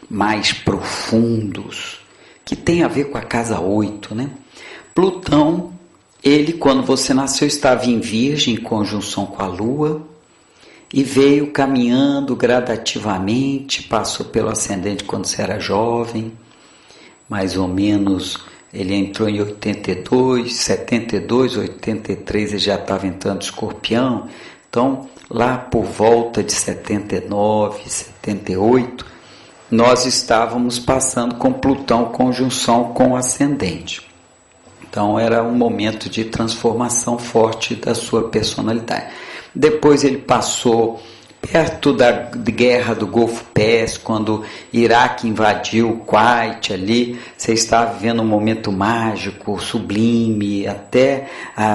mais profundos, que tem a ver com a casa 8, né? Plutão, ele quando você nasceu estava em Virgem, em conjunção com a Lua, e veio caminhando gradativamente, passou pelo ascendente quando você era jovem, mais ou menos. Ele entrou em 82, 72, 83 ele já estava entrando em Escorpião. Então, lá por volta de 79, 78, nós estávamos passando com Plutão conjunção com o ascendente. Então, era um momento de transformação forte da sua personalidade. Depois ele passou perto da guerra do Golfo Pérsico, quando o Iraque invadiu o Kuwait ali, você estava vivendo um momento mágico, sublime, até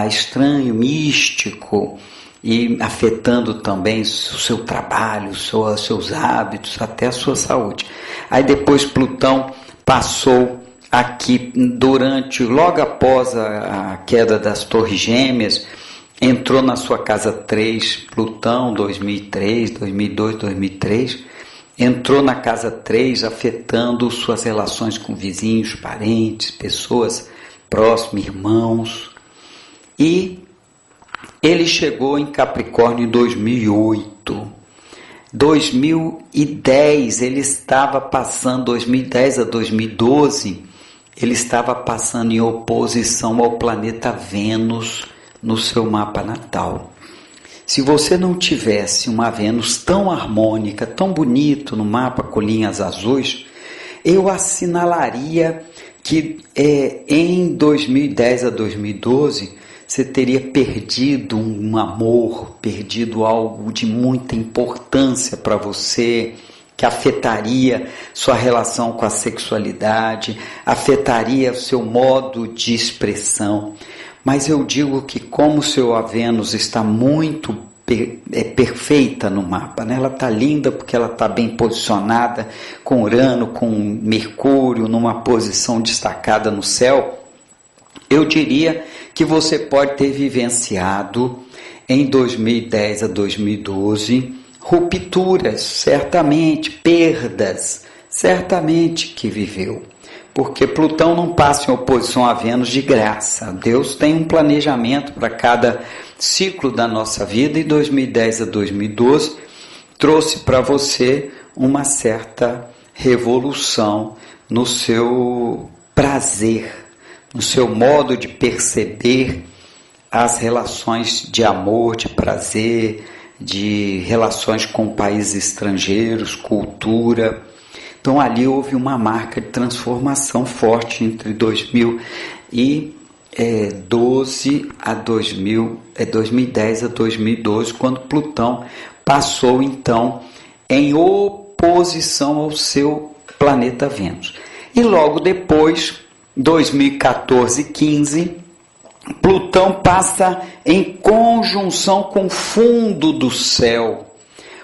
estranho, místico, e afetando também o seu trabalho, seus hábitos, até a sua saúde. Aí depois Plutão passou aqui logo após a queda das Torres Gêmeas, entrou na sua casa 3, Plutão, 2003, 2002, 2003, entrou na casa 3, afetando suas relações com vizinhos, parentes, pessoas próximas, irmãos. E ele chegou em Capricórnio em 2008. 2010, ele estava passando, 2010 a 2012, ele estava passando em oposição ao planeta Vênus, no seu mapa natal. Se você não tivesse uma Vênus tão harmônica, tão bonito no mapa com linhas azuis, eu assinalaria que em 2010 a 2012 você teria perdido um amor, perdido algo de muita importância para você, que afetaria sua relação com a sexualidade, afetaria o seu modo de expressão. Mas eu digo que como o seu Vênus está muito perfeita no mapa, né? Ela está linda porque ela está bem posicionada com Urano, com Mercúrio, numa posição destacada no céu, eu diria que você pode ter vivenciado em 2010 a 2012 rupturas, certamente, perdas, certamente que viveu. Porque Plutão não passa em oposição a Vênus de graça. Deus tem um planejamento para cada ciclo da nossa vida, e 2010 a 2012 trouxe para você uma certa revolução no seu prazer, no seu modo de perceber as relações de amor, de prazer, de relações com países estrangeiros, cultura. Então ali houve uma marca de transformação forte entre 2012 a 2010 a 2012, quando Plutão passou então em oposição ao seu planeta Vênus. E logo depois, 2014 e 15, Plutão passa em conjunção com o fundo do céu.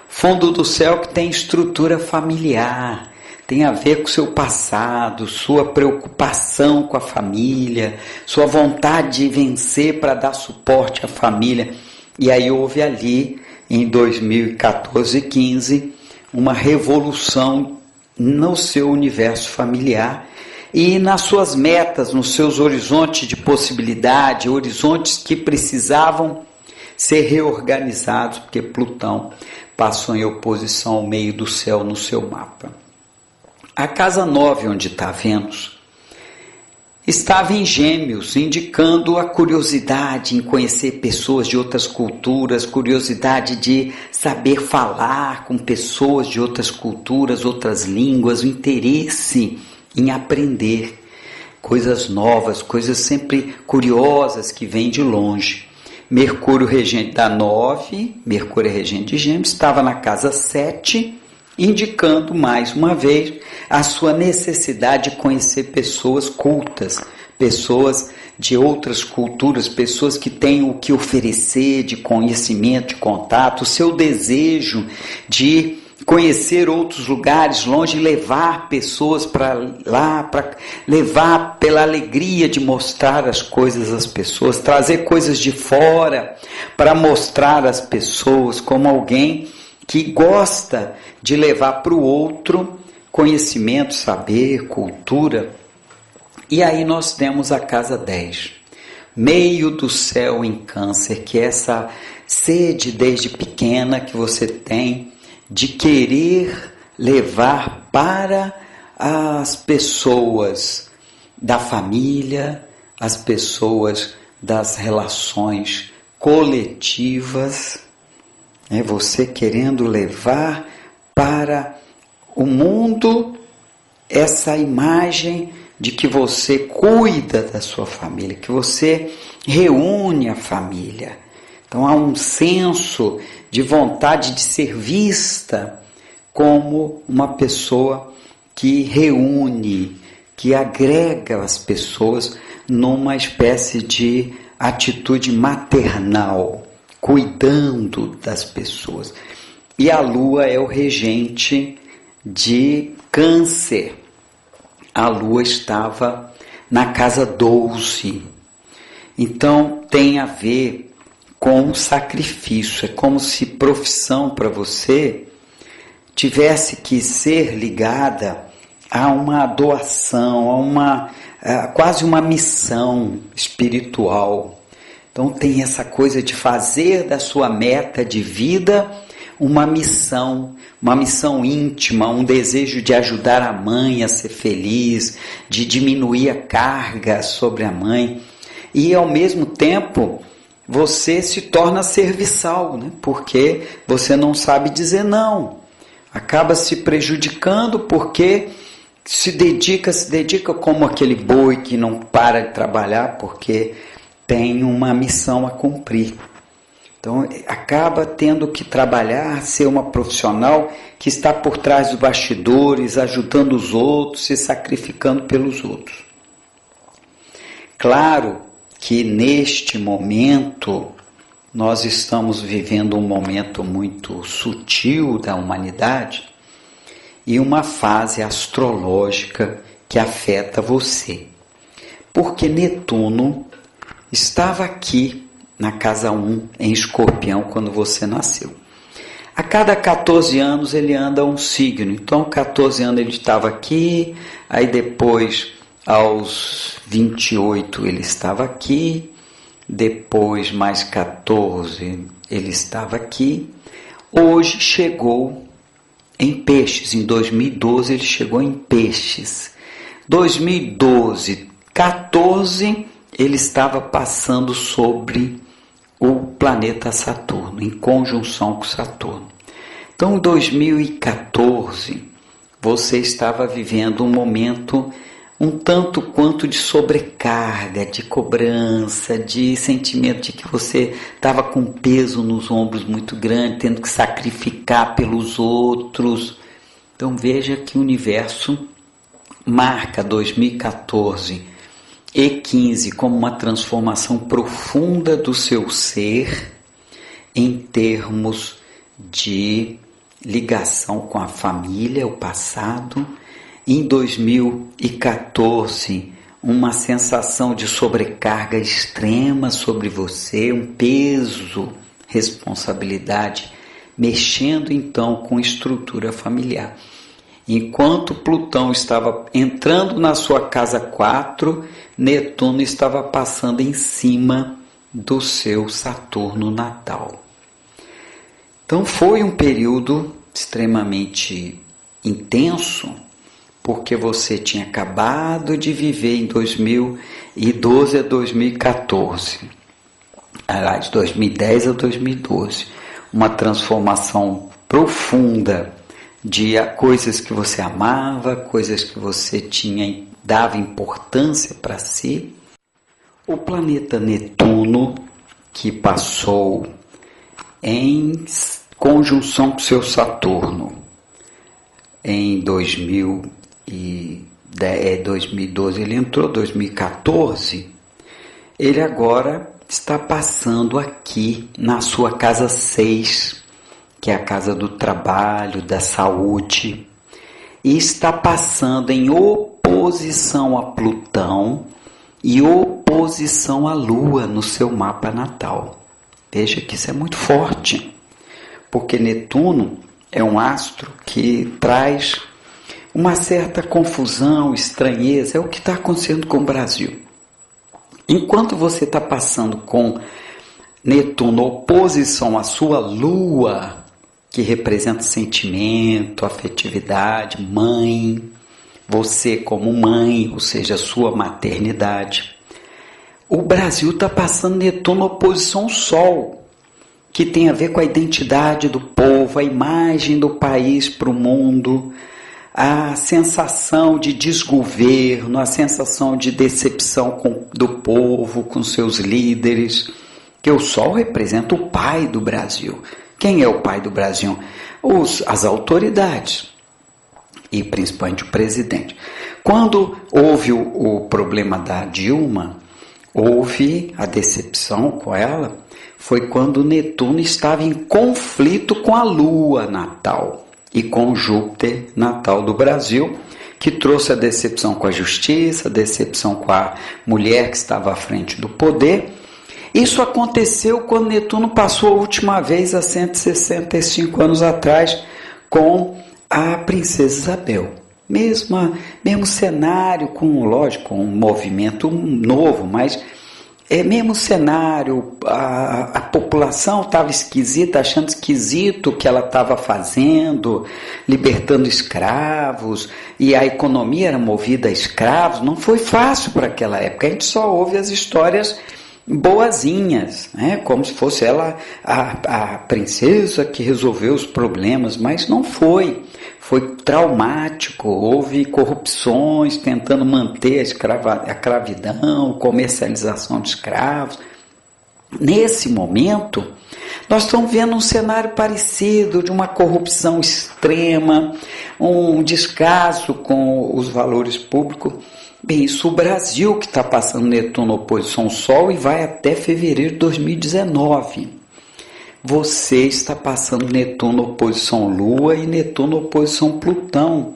Fundo do céu que tem estrutura familiar, tem a ver com o seu passado, sua preocupação com a família, sua vontade de vencer para dar suporte à família. E aí houve ali, em 2014 e 15, uma revolução no seu universo familiar e nas suas metas, nos seus horizontes de possibilidade, horizontes que precisavam ser reorganizados, porque Plutão passou em oposição ao meio do céu no seu mapa. A casa 9, onde está Vênus, estava em Gêmeos, indicando a curiosidade em conhecer pessoas de outras culturas, curiosidade de saber falar com pessoas de outras culturas, outras línguas, o interesse em aprender coisas novas, coisas sempre curiosas que vêm de longe. Mercúrio regente da 9, Mercúrio regente de Gêmeos, estava na casa 7, indicando mais uma vez a sua necessidade de conhecer pessoas cultas, pessoas de outras culturas, pessoas que têm o que oferecer de conhecimento, de contato, o seu desejo de conhecer outros lugares longe e levar pessoas para lá, para levar pela alegria de mostrar as coisas às pessoas, trazer coisas de fora para mostrar às pessoas como alguém que gosta de levar para o outro conhecimento, saber, cultura. E aí nós temos a casa 10, meio do céu em Câncer, que é essa sede desde pequena que você tem de querer levar para as pessoas da família, as pessoas das relações coletivas, você querendo levar para o mundo essa imagem de que você cuida da sua família, que você reúne a família. Então há um senso de vontade de ser vista como uma pessoa que reúne, que agrega as pessoas numa espécie de atitude maternal, cuidando das pessoas. E a Lua é o regente de Câncer. A Lua estava na casa 12. Então tem a ver com com como se profissão para você tivesse que ser ligada a uma doação, a quase uma missão espiritual. Então tem essa coisa de fazer da sua meta de vida uma missão íntima, um desejo de ajudar a mãe a ser feliz, de diminuir a carga sobre a mãe. E ao mesmo tempo você se torna serviçal, porque você não sabe dizer não. Acaba se prejudicando porque se dedica como aquele boi que não para de trabalhar porque tem uma missão a cumprir. Então acaba tendo que trabalhar, ser uma profissional que está por trás dos bastidores, ajudando os outros, se sacrificando pelos outros. Claro que neste momento nós estamos vivendo um momento muito sutil da humanidade e uma fase astrológica que afeta você. Porque Netuno estava aqui na casa 1, em Escorpião, quando você nasceu. A cada 14 anos ele anda um signo. Então, 14 anos ele estava aqui, aí depois, aos 28, ele estava aqui, depois, mais 14, ele estava aqui. Hoje chegou em Peixes, em 2012 ele chegou em Peixes. 2012, 14, ele estava passando sobre o planeta Saturno, em conjunção com Saturno. Então, em 2014, você estava vivendo um momento um tanto quanto de sobrecarga, de cobrança, de sentimento de que você estava com peso nos ombros muito grande, tendo que sacrificar pelos outros. Então veja que o universo marca 2014 e 15 como uma transformação profunda do seu ser em termos de ligação com a família, o passado. Em 2014, uma sensação de sobrecarga extrema sobre você, um peso, responsabilidade, mexendo então com estrutura familiar. Enquanto Plutão estava entrando na sua casa 4, Netuno estava passando em cima do seu Saturno natal. Então foi um período extremamente intenso, porque você tinha acabado de viver em 2012 a 2014, aliás, 2010 a 2012, uma transformação profunda de coisas que você amava, coisas que você dava importância para si. O planeta Netuno, que passou em conjunção com seu Saturno em 2012, ele entrou, 2014, ele agora está passando aqui na sua casa 6, que é a casa do trabalho, da saúde, e está passando em oposição a Plutão e oposição à Lua no seu mapa natal. Veja que isso é muito forte, porque Netuno é um astro que traz uma certa confusão, estranheza, é o que está acontecendo com o Brasil. Enquanto você está passando com Netuno oposição à sua Lua, que representa sentimento, afetividade, mãe, você como mãe, ou seja, a sua maternidade, o Brasil está passando Netuno oposição ao Sol, que tem a ver com a identidade do povo, a imagem do país para o mundo, a sensação de desgoverno, a sensação de decepção do povo, com seus líderes, que o Sol representa o pai do Brasil. Quem é o pai do Brasil? As autoridades, e principalmente o presidente. Quando houve o problema da Dilma, houve a decepção com ela, foi quando Netuno estava em conflito com a Lua natal e com Júpiter natal do Brasil, que trouxe a decepção com a justiça, a decepção com a mulher que estava à frente do poder. Isso aconteceu quando Netuno passou a última vez, há 165 anos atrás, com a princesa Isabel. Mesmo cenário, lógico, um movimento novo, mas mesmo cenário, a população estava esquisita, achando esquisito o que ela estava fazendo, libertando escravos, e a economia era movida a escravos. Não foi fácil para aquela época, a gente só ouve as histórias boazinhas, né? Como se fosse ela a princesa que resolveu os problemas, mas não foi. Foi traumático, houve corrupções tentando manter a escravidão, comercialização de escravos. Nesse momento, nós estamos vendo um cenário parecido de uma corrupção extrema, um descaso com os valores públicos. Bem, isso o Brasil que está passando Netuno oposição ao Sol e vai até fevereiro de 2019. Você está passando Netuno oposição Lua e Netuno oposição Plutão,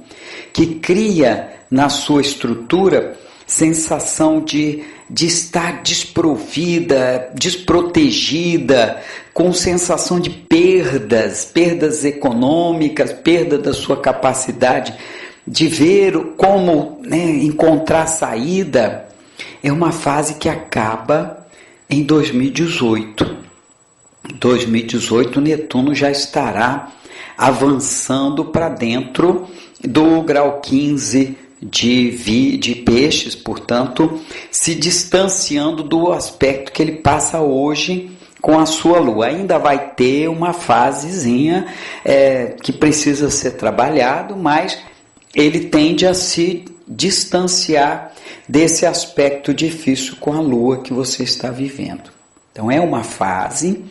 que cria na sua estrutura sensação de estar desprovida, desprotegida, com sensação de perdas econômicas, perda da sua capacidade de ver como encontrar saída. É uma fase que acaba em 2018. 2018, Netuno já estará avançando para dentro do grau 15 de peixes, portanto, se distanciando do aspecto que ele passa hoje com a sua Lua. Ainda vai ter uma fasezinha que precisa ser trabalhado, mas ele tende a se distanciar desse aspecto difícil com a Lua que você está vivendo. Então é uma fase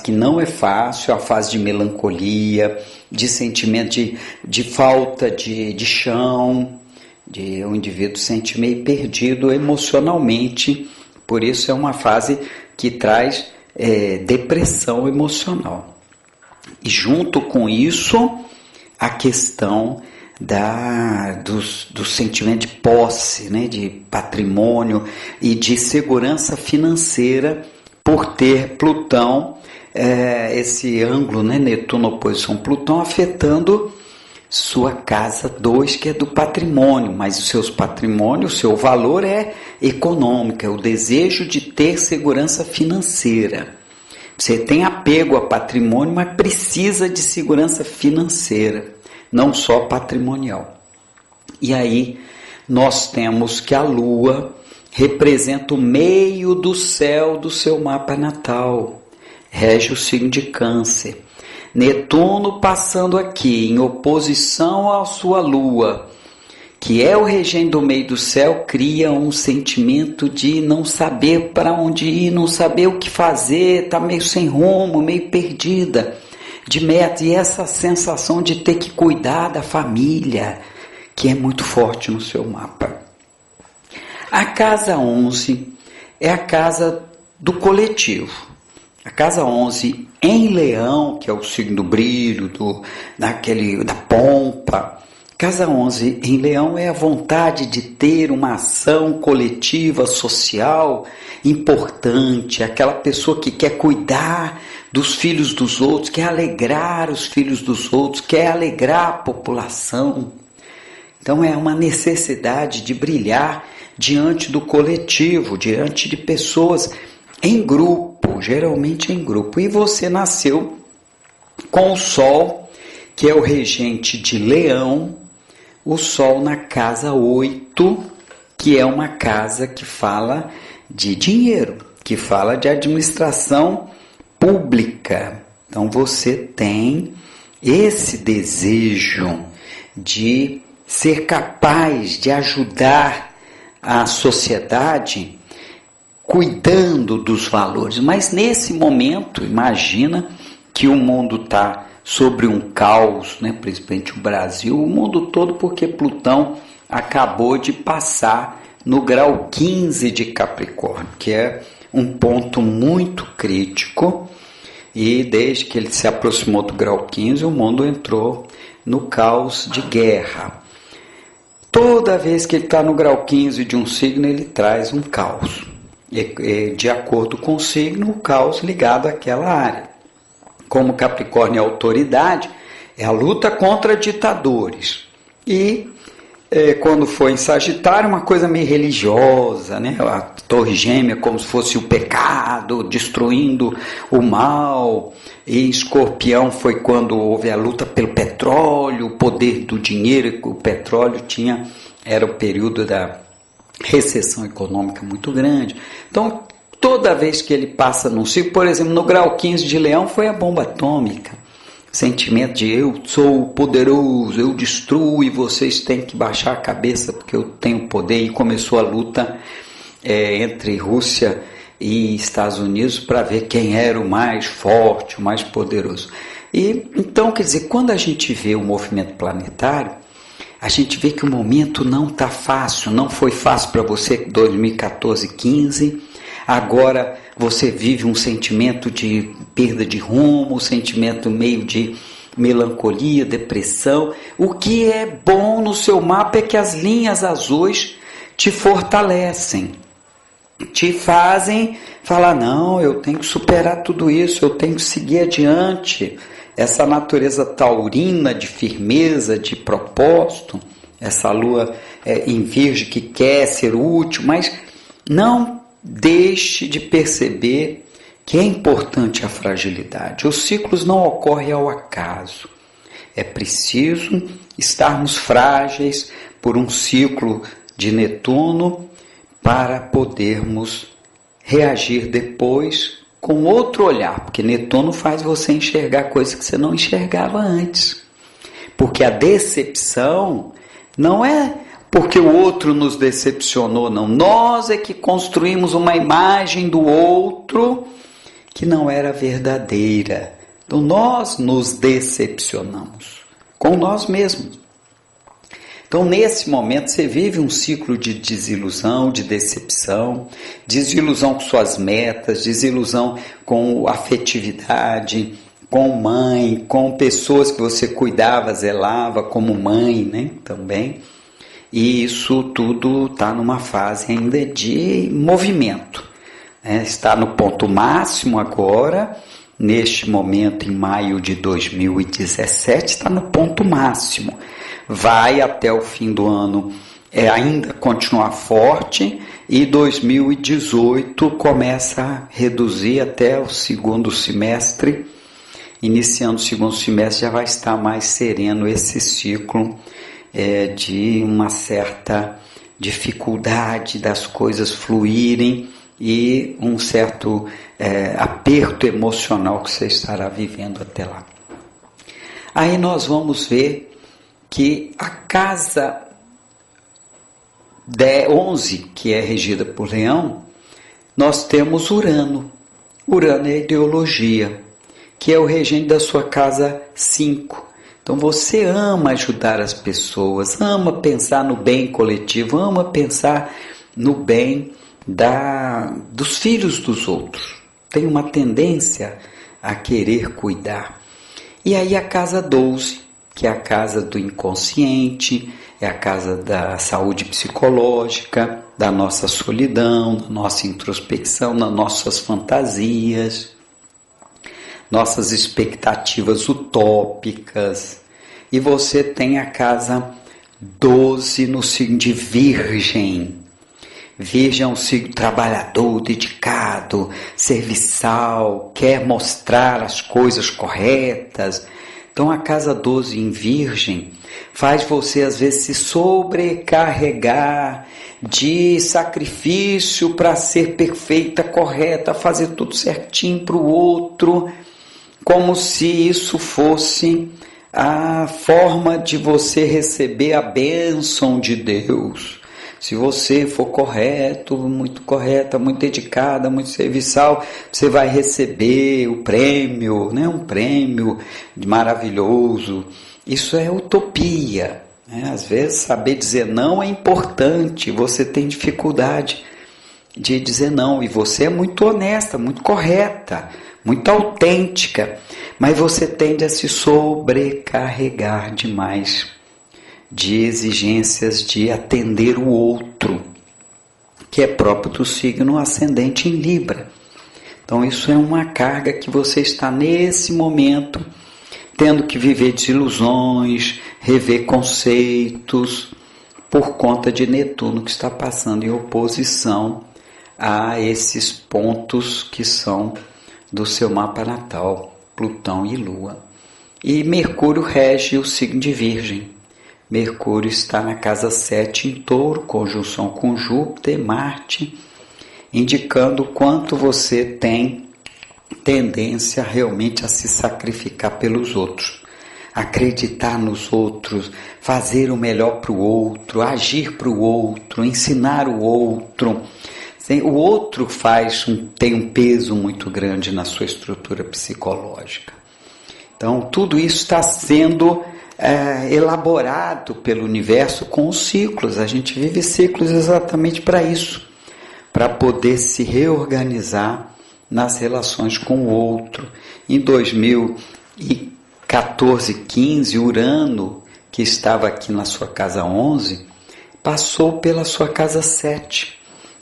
que não é fácil, a fase de melancolia, de sentimento de falta de chão, o indivíduo se sente meio perdido emocionalmente, por isso é uma fase que traz depressão emocional. E junto com isso, a questão do sentimento de posse, de patrimônio e de segurança financeira, por ter Plutão, esse ângulo, Netuno oposição Plutão, afetando sua casa 2, que é do patrimônio, mas o seu valor é econômico, é o desejo de ter segurança financeira. Você tem apego a patrimônio, mas precisa de segurança financeira, não só patrimonial. E aí nós temos que a Lua representa o meio do céu do seu mapa natal, rege o signo de Câncer. Netuno passando aqui em oposição à sua Lua, que é o regente do meio do céu, cria um sentimento de não saber para onde ir, não saber o que fazer, está meio sem rumo, meio perdida de meta, e essa sensação de ter que cuidar da família, que é muito forte no seu mapa. A casa 11 é a casa do coletivo. A casa 11 em Leão, que é o signo do brilho, da pompa. Casa 11 em Leão é a vontade de ter uma ação coletiva, social, importante, aquela pessoa que quer cuidar dos filhos dos outros, quer alegrar os filhos dos outros, quer alegrar a população. Então é uma necessidade de brilhar diante do coletivo, diante de pessoas em grupo, geralmente em grupo. E você nasceu com o Sol, que é o regente de Leão, o Sol na casa 8, que é uma casa que fala de dinheiro, que fala de administração pública. Então você tem esse desejo de ser capaz de ajudar a sociedade cuidando dos valores. Mas nesse momento, imagina que o mundo está sobre um caos, né? Principalmente o Brasil, o mundo todo, porque Plutão acabou de passar no grau 15 de Capricórnio, que é um ponto muito crítico, e desde que ele se aproximou do grau 15, o mundo entrou no caos de guerra. Toda vez que ele está no grau 15 de um signo, ele traz um caos. De acordo com o signo, o caos ligado àquela área. Como Capricórnio é autoridade, é a luta contra ditadores. E quando foi em Sagitário, uma coisa meio religiosa, né? A torre gêmea como se fosse o pecado, destruindo o mal. E Escorpião foi quando houve a luta pelo petróleo, o poder do dinheiro. O petróleo era o período da recessão econômica muito grande. Então, toda vez que ele passa num ciclo, por exemplo, no grau 15 de Leão foi a bomba atômica. Sentimento de eu sou poderoso, eu destruo e vocês têm que baixar a cabeça porque eu tenho poder. E começou a luta entre Rússia e Estados Unidos para ver quem era o mais forte, o mais poderoso. E então, quer dizer, quando a gente vê o movimento planetário, a gente vê que o momento não está fácil, não foi fácil para você 2014, 15. Agora você vive um sentimento de perda de rumo, um sentimento meio de melancolia, depressão. O que é bom no seu mapa é que as linhas azuis te fortalecem, te fazem falar, não, eu tenho que superar tudo isso, eu tenho que seguir adiante. Essa natureza taurina de firmeza, de propósito, essa lua em virgem que quer ser útil, mas não deixe de perceber que é importante a fragilidade. Os ciclos não ocorrem ao acaso. É preciso estarmos frágeis por um ciclo de Netuno para podermos reagir depois com outro olhar, porque Netuno faz você enxergar coisas que você não enxergava antes. Porque a decepção não é porque o outro nos decepcionou, não. Nós é que construímos uma imagem do outro que não era verdadeira. Então nós nos decepcionamos com nós mesmos. Então nesse momento você vive um ciclo de desilusão, de decepção, desilusão com suas metas, desilusão com afetividade, com mãe, com pessoas que você cuidava, zelava como mãe, né, também. E isso tudo está numa fase ainda de movimento, né? Está no ponto máximo agora, neste momento em maio de 2017, está no ponto máximo. Vai até o fim do ano ainda continuar forte e 2018 começa a reduzir até o segundo semestre. Iniciando o segundo semestre já vai estar mais sereno esse ciclo de uma certa dificuldade das coisas fluírem e um certo aperto emocional que você estará vivendo até lá. Aí nós vamos ver que a casa 11, que é regida por Leão, nós temos Urano. Urano é a ideologia, que é o regente da sua casa 5. Então você ama ajudar as pessoas, ama pensar no bem coletivo, ama pensar no bem dos filhos dos outros. Tem uma tendência a querer cuidar. E aí a casa 12, que é a casa do inconsciente, é a casa da saúde psicológica, da nossa solidão, da nossa introspecção, das nossas fantasias, nossas expectativas utópicas. E você tem a casa 12 no signo de Virgem. Virgem é um signo trabalhador, dedicado, serviçal, quer mostrar as coisas corretas. Então a casa 12 em Virgem faz você às vezes se sobrecarregar de sacrifício para ser perfeita, correta, fazer tudo certinho para o outro, como se isso fosse a forma de você receber a bênção de Deus. Se você for correto, muito correta, muito dedicada, muito serviçal, você vai receber o prêmio, né? Um prêmio maravilhoso. Isso é utopia, né? Às vezes saber dizer não é importante, você tem dificuldade de dizer não, e você é muito honesta, muito correta, muito autêntica, mas você tende a se sobrecarregar demais de exigências de atender o outro, que é próprio do signo ascendente em Libra. Então isso é uma carga que você está nesse momento tendo que viver desilusões, rever conceitos, por conta de Netuno, que está passando em oposição a esses pontos que são do seu mapa natal, Plutão e Lua. E Mercúrio rege o signo de Virgem. Mercúrio está na casa 7 em Touro, conjunção com Júpiter e Marte, indicando o quanto você tem tendência realmente a se sacrificar pelos outros, acreditar nos outros, fazer o melhor para o outro, agir para o outro, ensinar o outro. O outro tem um peso muito grande na sua estrutura psicológica. Então, tudo isso está sendo elaborado pelo universo com os ciclos. A gente vive ciclos exatamente para isso, para poder se reorganizar nas relações com o outro. Em 2014, 15, Urano, que estava aqui na sua casa 11, passou pela sua casa 7,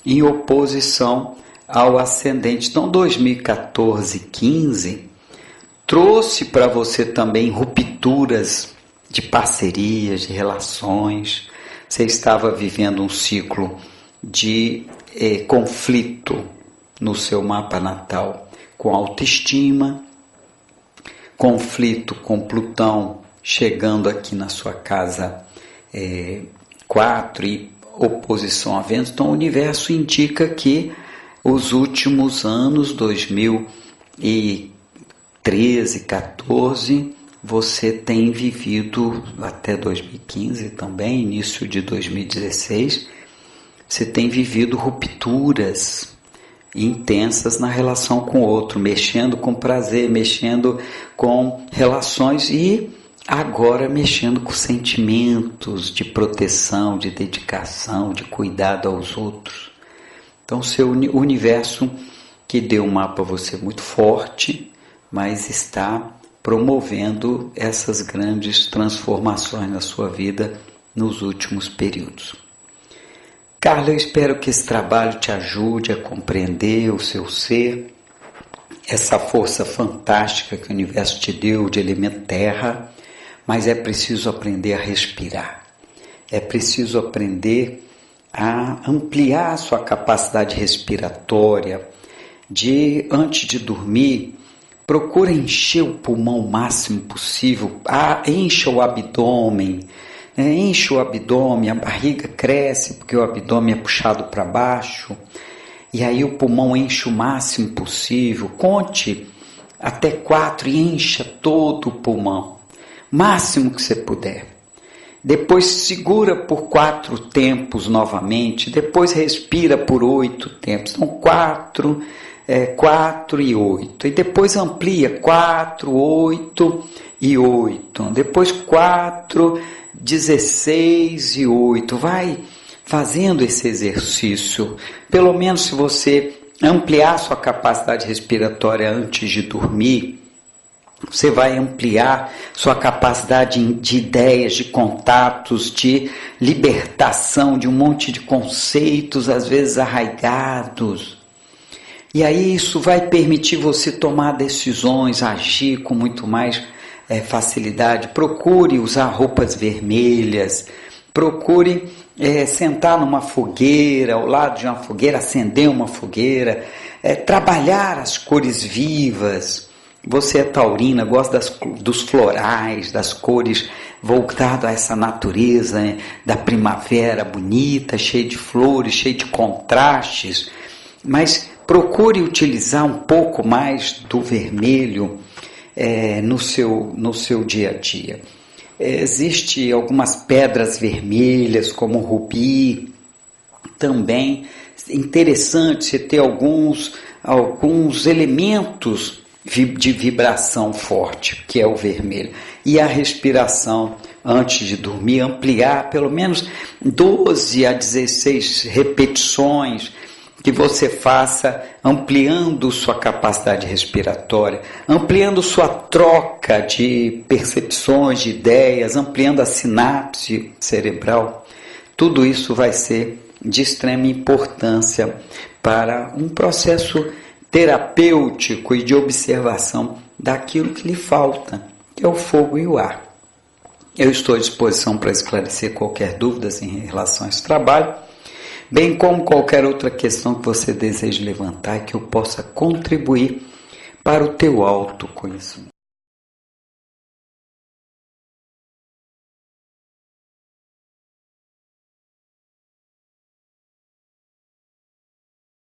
em oposição ao ascendente. Então, 2014, 15, trouxe para você também rupturas de parcerias, de relações. Você estava vivendo um ciclo de conflito no seu mapa natal com autoestima, conflito com Plutão chegando aqui na sua casa 4 e oposição a Vênus. Então o universo indica que os últimos anos, 2013, 14, você tem vivido, até 2015 também, início de 2016, você tem vivido rupturas intensas na relação com o outro, mexendo com prazer, mexendo com relações e agora mexendo com sentimentos de proteção, de dedicação, de cuidado aos outros. Então, seu universo que deu um mapa a você muito forte, mas está promovendo essas grandes transformações na sua vida nos últimos períodos. Carla, eu espero que esse trabalho te ajude a compreender o seu ser, essa força fantástica que o universo te deu de elemento terra, mas é preciso aprender a respirar. É preciso aprender a ampliar a sua capacidade respiratória, antes de dormir, procura encher o pulmão o máximo possível, encha o abdômen, enche o abdômen, a barriga cresce porque o abdômen é puxado para baixo, e aí o pulmão enche o máximo possível. Conte até 4 e encha todo o pulmão, máximo que você puder. Depois segura por 4 tempos novamente, depois respira por 8 tempos. Então 4 e 8. E depois amplia 4, 8 e 8. Depois 4, 16 e 8. Vai fazendo esse exercício. Pelo menos se você ampliar sua capacidade respiratória antes de dormir, você vai ampliar sua capacidade de ideias, de contatos, de libertação de um monte de conceitos, às vezes arraigados. E aí isso vai permitir você tomar decisões, agir com muito mais facilidade. Procure usar roupas vermelhas, procure sentar numa fogueira, ao lado de uma fogueira, acender uma fogueira, trabalhar as cores vivas. Você é taurina, gosta dos florais, das cores voltado a essa natureza, né, da primavera bonita, cheia de flores, cheia de contrastes, mas procure utilizar um pouco mais do vermelho no seu dia a dia. Existem algumas pedras vermelhas, como o rubi, também interessante você ter alguns elementos de vibração forte, que é o vermelho. E a respiração antes de dormir, ampliar pelo menos 12 a 16 repetições, que você faça ampliando sua capacidade respiratória, ampliando sua troca de percepções, de ideias, ampliando a sinapse cerebral. Tudo isso vai ser de extrema importância para um processo terapêutico e de observação daquilo que lhe falta, que é o fogo e o ar. Eu estou à disposição para esclarecer qualquer dúvida em relação a esse trabalho, bem como qualquer outra questão que você deseje levantar e que eu possa contribuir para o teu autoconhecimento.